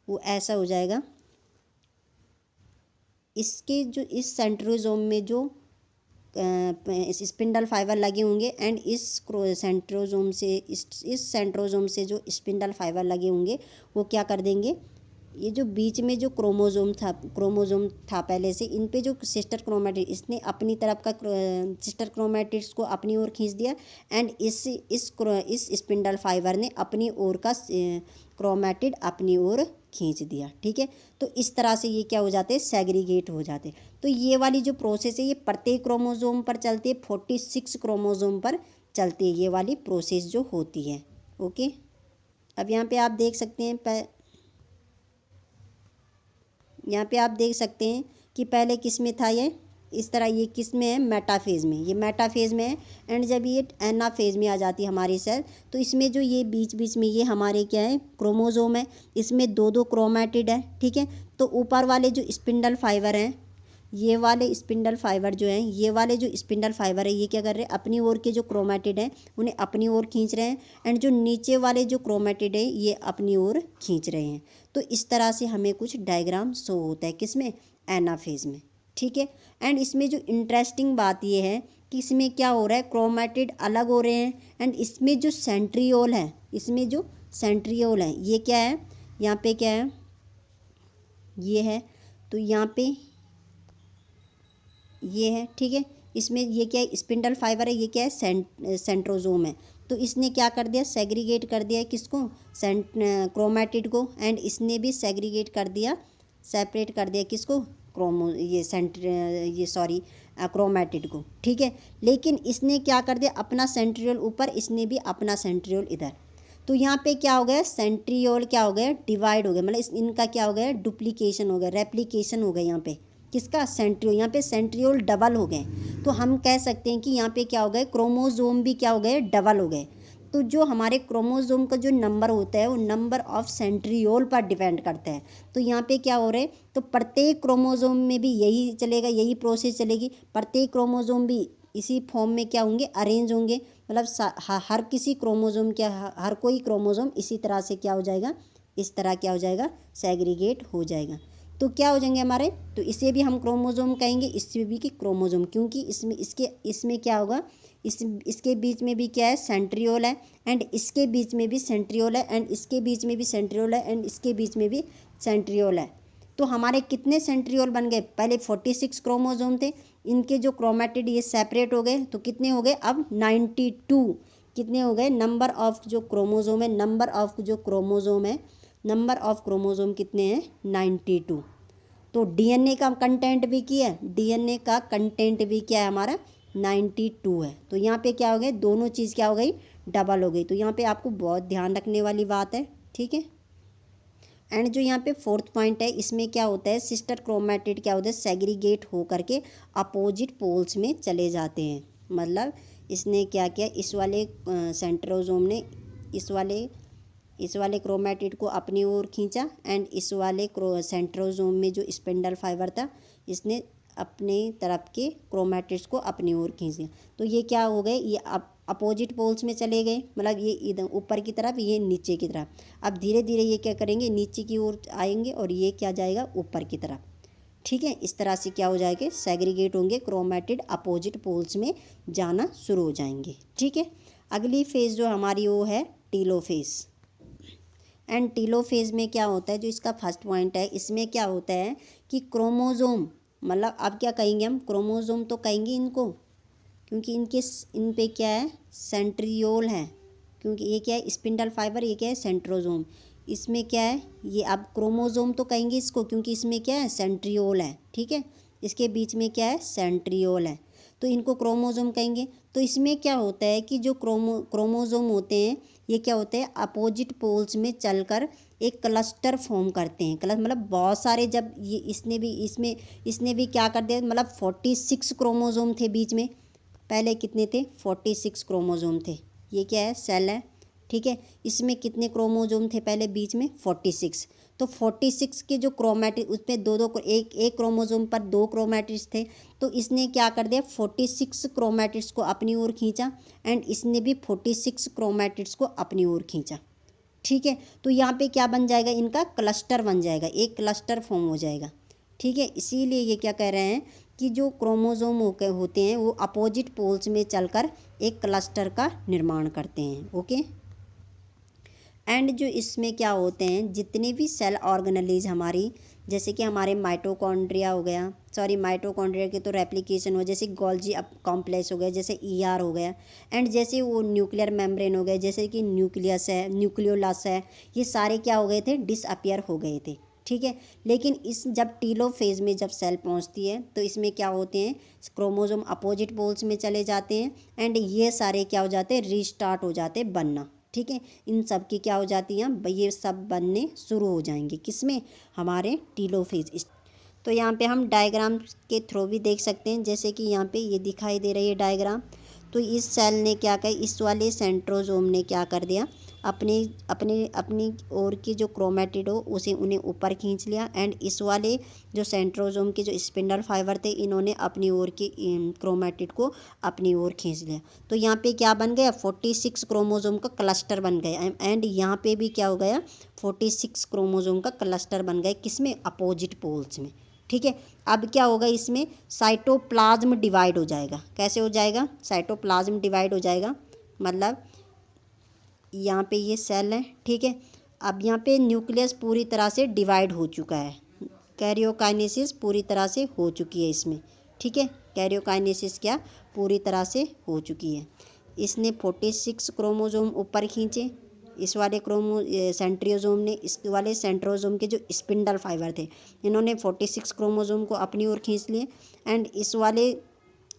वो ऐसा हो जाएगा। इसके जो इस सेंट्रोजोम में जो स्पिंडल फाइबर लगे होंगे एंड इस सेंट्रोजोम से इस सेंट्रोजोम से जो स्पिंडल फाइबर लगे होंगे वो क्या कर देंगे, ये जो बीच में जो क्रोमोजोम था पहले से, इन पे जो सिस्टर क्रोमैटिड, इसने अपनी तरफ का सिस्टर क्रोमैटिड्स को अपनी ओर खींच दिया एंड इस स्पिंडल फाइबर ने अपनी ओर का क्रोमैटिड अपनी ओर खींच दिया। ठीक है, तो इस तरह से ये क्या हो जाते हैं, सेग्रीगेट हो जाते हैं। तो ये वाली जो प्रोसेस है ये प्रत्येक क्रोमोजोम पर चलती है, 46 क्रोमोजोम पर चलती है ये वाली प्रोसेस जो होती है। ओके, अब यहाँ पे आप देख सकते हैं, यहाँ पे आप देख सकते हैं कि पहले किस में था ये, इस तरह ये किस में है, मेटाफेज में, ये मेटाफेज में है। एंड जब ये एनाफेज में आ जाती है हमारी सेल, तो इसमें जो ये बीच बीच में ये हमारे क्या है, क्रोमोजोम है, इसमें दो दो क्रोमैटिड है, ठीक है। तो ऊपर वाले जो स्पिंडल फाइबर हैं, ये वाले स्पिंडल फाइबर जो हैं, ये वाले जो स्पिंडल फाइबर है, ये क्या कर रहे हैं, अपनी ओर के जो क्रोमैटिड हैं उन्हें अपनी ओर खींच रहे हैं। एंड जो नीचे वाले जो क्रोमैटिड है ये अपनी ओर खींच रहे हैं। तो इस तरह से हमें कुछ डायग्राम शो होता है किसमें, एनाफेज में, ठीक है। एंड इसमें जो इंटरेस्टिंग बात ये है कि इसमें क्या हो रहा है, क्रोमैटिड अलग हो रहे हैं। एंड इसमें जो सेंट्रियोल है, इसमें जो सेंट्रियोल है ये क्या है, यहाँ पे क्या है, ये है, तो यहाँ पे ये है, ठीक है। इसमें ये क्या है, स्पिंडल फाइबर है, ये क्या है, सेंट्रोजोम है। तो इसने क्या कर दिया, सेग्रीगेट कर दिया है किसको, क्रोमैटिड को। एंड इसने भी सेग्रीगेट कर दिया, सेपरेट कर दिया किसको, क्रोमैटिड को, ठीक है। लेकिन इसने क्या कर दिया, अपना सेंट्रियोल ऊपर, इसने भी अपना सेंट्रियोल इधर। तो यहाँ पे क्या हो गया, सेंट्रियोल क्या हो गया, डिवाइड हो गया, मतलब इनका क्या हो गया, डुप्लीकेशन हो गया, रेप्लीकेशन हो गया यहाँ पे किसका, सेंट्रियोल। यहाँ पे सेंट्रियोल डबल हो गए। तो हम कह सकते हैं कि यहाँ पे क्या हो गए, क्रोमोजोम भी क्या हो गए, डबल हो गए। तो जो हमारे क्रोमोजोम का जो नंबर होता है वो नंबर ऑफ सेंट्रियोल पर डिपेंड करता है। तो यहाँ पे क्या हो रहा है, तो प्रत्येक क्रोमोजोम में भी यही चलेगा, यही प्रोसेस चलेगी। प्रत्येक क्रोमोजोम भी इसी फॉर्म में क्या होंगे, अरेंज होंगे। मतलब हर किसी क्रोमोजोम के हर कोई क्रोमोजोम इसी तरह से क्या हो जाएगा, इस तरह क्या हो जाएगा, सेग्रीगेट हो जाएगा। तो क्या हो जाएंगे हमारे, तो इसे भी हम क्रोमोजोम कहेंगे, इससे भी कि क्रोमोजोम, क्योंकि इसमें क्या होगा, इसके बीच में भी क्या है, सेंट्रियोल है। एंड इसके बीच में भी सेंट्रियोल है। एंड इसके बीच में भी सेंट्रियोल है। एंड इसके बीच में भी सेंट्रियोल है। तो हमारे कितने सेंट्रियोल बन गए, पहले 46 क्रोमोजोम थे, इनके जो क्रोमैटिड ये सेपरेट हो गए, तो कितने हो गए अब 92, कितने हो गए, नंबर ऑफ जो क्रोमोजोम है, नंबर ऑफ क्रोमोजोम कितने हैं, 92। तो डीएनए का कंटेंट भी क्या है, डीएनए का कंटेंट भी क्या है हमारा, 92 है। तो यहाँ पे क्या हो गया, दोनों चीज़ क्या हो गई, डबल हो गई। तो यहाँ पे आपको बहुत ध्यान रखने वाली बात है, ठीक है। एंड जो यहाँ पे फोर्थ पॉइंट है, इसमें क्या होता है, सिस्टर क्रोमैटिड क्या होता है, सेग्रीगेट हो करके अपोजिट पोल्स में चले जाते हैं। मतलब इसने क्या किया, इस वाले सेंट्रोजोम ने इस वाले क्रोमैटिड को अपनी ओर खींचा। एंड इस वाले सेंट्रोजोम में जो स्पिंडल फाइबर था, इसने अपने तरफ के क्रोमैटिड्स को अपनी ओर खींच दिया। तो ये क्या हो गए, ये अपोजिट पोल्स में चले गए, मतलब ये इधर ऊपर की तरफ, ये नीचे की तरफ। अब धीरे धीरे ये क्या करेंगे, नीचे की ओर आएंगे और ये क्या जाएगा, ऊपर की तरफ, ठीक है। इस तरह से क्या हो जाएगा, सेग्रीगेट होंगे, क्रोमैटिड अपोजिट पोल्स में जाना शुरू हो जाएंगे, ठीक है। अगली फेज़ जो हमारी वो है टीलोफेज़। एंड टीलोफेज़ में क्या होता है, जो इसका फर्स्ट पॉइंट है, इसमें क्या होता है कि क्रोमोजोम, मतलब अब क्या कहेंगे हम, क्रोमोजोम तो कहेंगे इनको, क्योंकि इन पे क्या है, सेंट्रियोल है, क्योंकि ये क्या है, स्पिंडल फाइबर, ये क्या है, सेंट्रोजोम। इसमें क्या है, ये अब क्रोमोजोम तो कहेंगे इसको, क्योंकि इसमें क्या है, सेंट्रियोल है, ठीक है। इसके बीच में क्या है, सेंट्रियोल है, तो इनको क्रोमोजोम कहेंगे। तो इसमें क्या होता है कि जो क्रोमोजोम होते हैं, ये क्या होते हैं, अपोजिट पोल्स में चलकर एक क्लस्टर फॉर्म करते हैं। मतलब बहुत सारे, जब ये इसने भी क्या कर दिया, मतलब 46 क्रोमोजोम थे बीच में, पहले कितने थे, 46 क्रोमोजोम थे। ये क्या है, सेल है, ठीक है। इसमें कितने क्रोमोजोम थे पहले बीच में, 46। तो 46 के जो क्रोमैटिड, उसमें एक क्रोमोजोम पर 2 क्रोमैटिड्स थे। तो इसने क्या कर दिया, 46 क्रोमैटिड्स को अपनी ओर खींचा। एंड इसने भी 46 क्रोमैटिड्स को अपनी ओर खींचा, ठीक है। तो यहाँ पे क्या बन जाएगा, इनका क्लस्टर बन जाएगा, एक क्लस्टर फॉर्म हो जाएगा, ठीक है। इसीलिए ये क्या कह रहे हैं कि जो क्रोमोजोम होते हैं वो अपोजिट पोल्स में चलकर एक क्लस्टर का निर्माण करते हैं, ओके। एंड जो इसमें क्या होते हैं, जितने भी सेल ऑर्गेनेलीज हमारी, जैसे कि हमारे माइटोकॉन्ड्रिया हो गया, माइटोकॉन्ड्रिया के तो रेप्लिकेशन हो, जैसे गोल्जी कॉम्प्लेक्स हो गया, जैसे ईआर हो गया। एंड जैसे वो न्यूक्लियर मेम्ब्रेन हो गए, जैसे कि न्यूक्लियस है, न्यूक्लियोलस है, ये सारे क्या हो गए थे, डिसअपियर हो गए थे, ठीक है। लेकिन जब टीलोफेज में जब सेल पहुंचती है, तो इसमें क्या होते हैं, क्रोमोजोम अपोजिट पोल्स में चले जाते हैं। एंड ये सारे क्या हो जाते हैं, रीस्टार्ट हो जाते हैं बनना, ठीक है। इन सब की क्या हो जाती हैं, ये सब बनने शुरू हो जाएंगे, किसमें, हमारे टीलोफेज। तो यहाँ पे हम डायग्राम के थ्रू भी देख सकते हैं, जैसे कि यहाँ पे ये दिखाई दे रही है डायग्राम। तो इस सेल ने क्या किया, इस वाले सेंट्रोजोम ने क्या कर दिया, अपने अपने अपनी ओर की जो क्रोमेटिड हो उसे उन्हें ऊपर खींच लिया, एंड इस वाले जो सेंट्रोजोम के जो स्पिंडल फाइबर थे इन्होंने अपनी ओर की क्रोमेटिड को अपनी ओर खींच लिया। तो यहाँ पे क्या बन गया, 46 क्रोमोजोम का क्लस्टर बन गया, एंड यहाँ पे भी क्या हो गया, 46 क्रोमोजोम का क्लस्टर बन गए, किसमें, अपोजिट पोल्स में। ठीक है, अब क्या होगा, इसमें साइटोप्लाज्म डिवाइड हो जाएगा। कैसे हो जाएगा, साइटोप्लाज्म डिवाइड हो जाएगा, मतलब यहाँ पे ये सेल है। ठीक है, अब यहाँ पे न्यूक्लियस पूरी तरह से डिवाइड हो चुका है, कैरियोकाइनेसिस पूरी तरह से हो चुकी है इसमें। ठीक है, कैरियोकाइनेसिस क्या पूरी तरह से हो चुकी है। इसने 46 क्रोमोजोम ऊपर खींचे, इस वाले सेंट्रियोजोम ने, इस वाले सेंट्रोजोम के जो स्पिंडल फाइबर थे इन्होंने 46 क्रोमोजोम को अपनी ओर खींच लिए, एंड इस वाले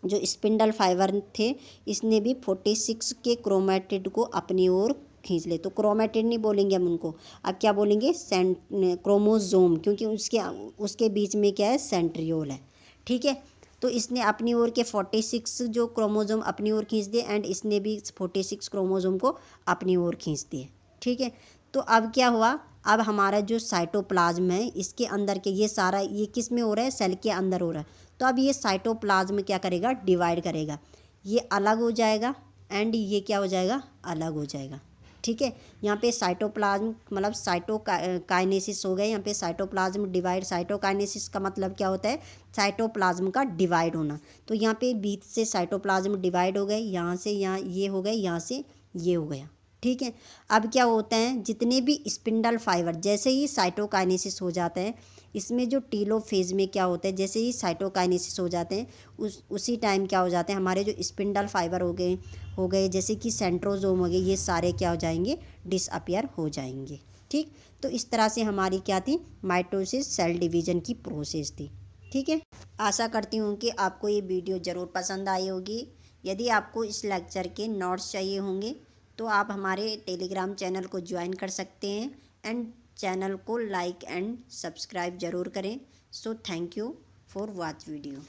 जो स्पिंडल फाइबर थे इसने भी 46 के क्रोमेटिड को अपनी ओर खींच ले। तो क्रोमेटिड नहीं बोलेंगे हम उनको, अब क्या बोलेंगे, क्रोमोजोम, क्योंकि उसके बीच में क्या है, सेंट्रियोल है। ठीक है, तो इसने अपनी ओर के 46 जो क्रोमोजोम अपनी ओर खींच दिए, एंड इसने भी 46 क्रोमोजोम को अपनी ओर खींच दिए। ठीक है, तो अब क्या हुआ, अब हमारा जो साइटोप्लाज्म है इसके अंदर के ये सारा, ये किस में हो रहा है, सेल के अंदर हो रहा है। तो अब ये साइटोप्लाज्म क्या करेगा, डिवाइड करेगा, ये अलग हो जाएगा, एंड ये क्या हो जाएगा, अलग हो जाएगा। ठीक है, यहाँ पे साइटोप्लाज्म मतलब साइटोकाइनेसिस हो गए, यहाँ पे साइटोप्लाज्म डिवाइड, साइटोकाइनेसिस का मतलब क्या होता है, साइटोप्लाज्म का डिवाइड होना। तो यहाँ पे बीच से साइटोप्लाज्म डिवाइड हो गए, यहाँ से यहाँ ये हो गए, यहाँ से ये हो गया। ठीक है, अब क्या होता है, जितने भी स्पिंडल फाइबर, जैसे ही साइटोकाइनेसिस हो जाता है, इसमें जो टीलोफेज में क्या होता है, जैसे ही साइटोकाइनेसिस हो जाते हैं उसी टाइम क्या हो जाते हैं, हमारे जो स्पिंडल फाइबर हो गए जैसे कि सेंट्रोजोम हो गए, ये सारे क्या हो जाएंगे, डिसअपियर हो जाएंगे। ठीक, तो इस तरह से हमारी क्या थी, माइटोसिस सेल डिवीजन की प्रोसेस थी। ठीक है, आशा करती हूँ कि आपको ये वीडियो ज़रूर पसंद आई होगी। यदि आपको इस लेक्चर के नोट्स चाहिए होंगे तो आप हमारे टेलीग्राम चैनल को ज्वाइन कर सकते हैं, एंड चैनल को लाइक एंड सब्सक्राइब ज़रूर करें। So thank you for watch video.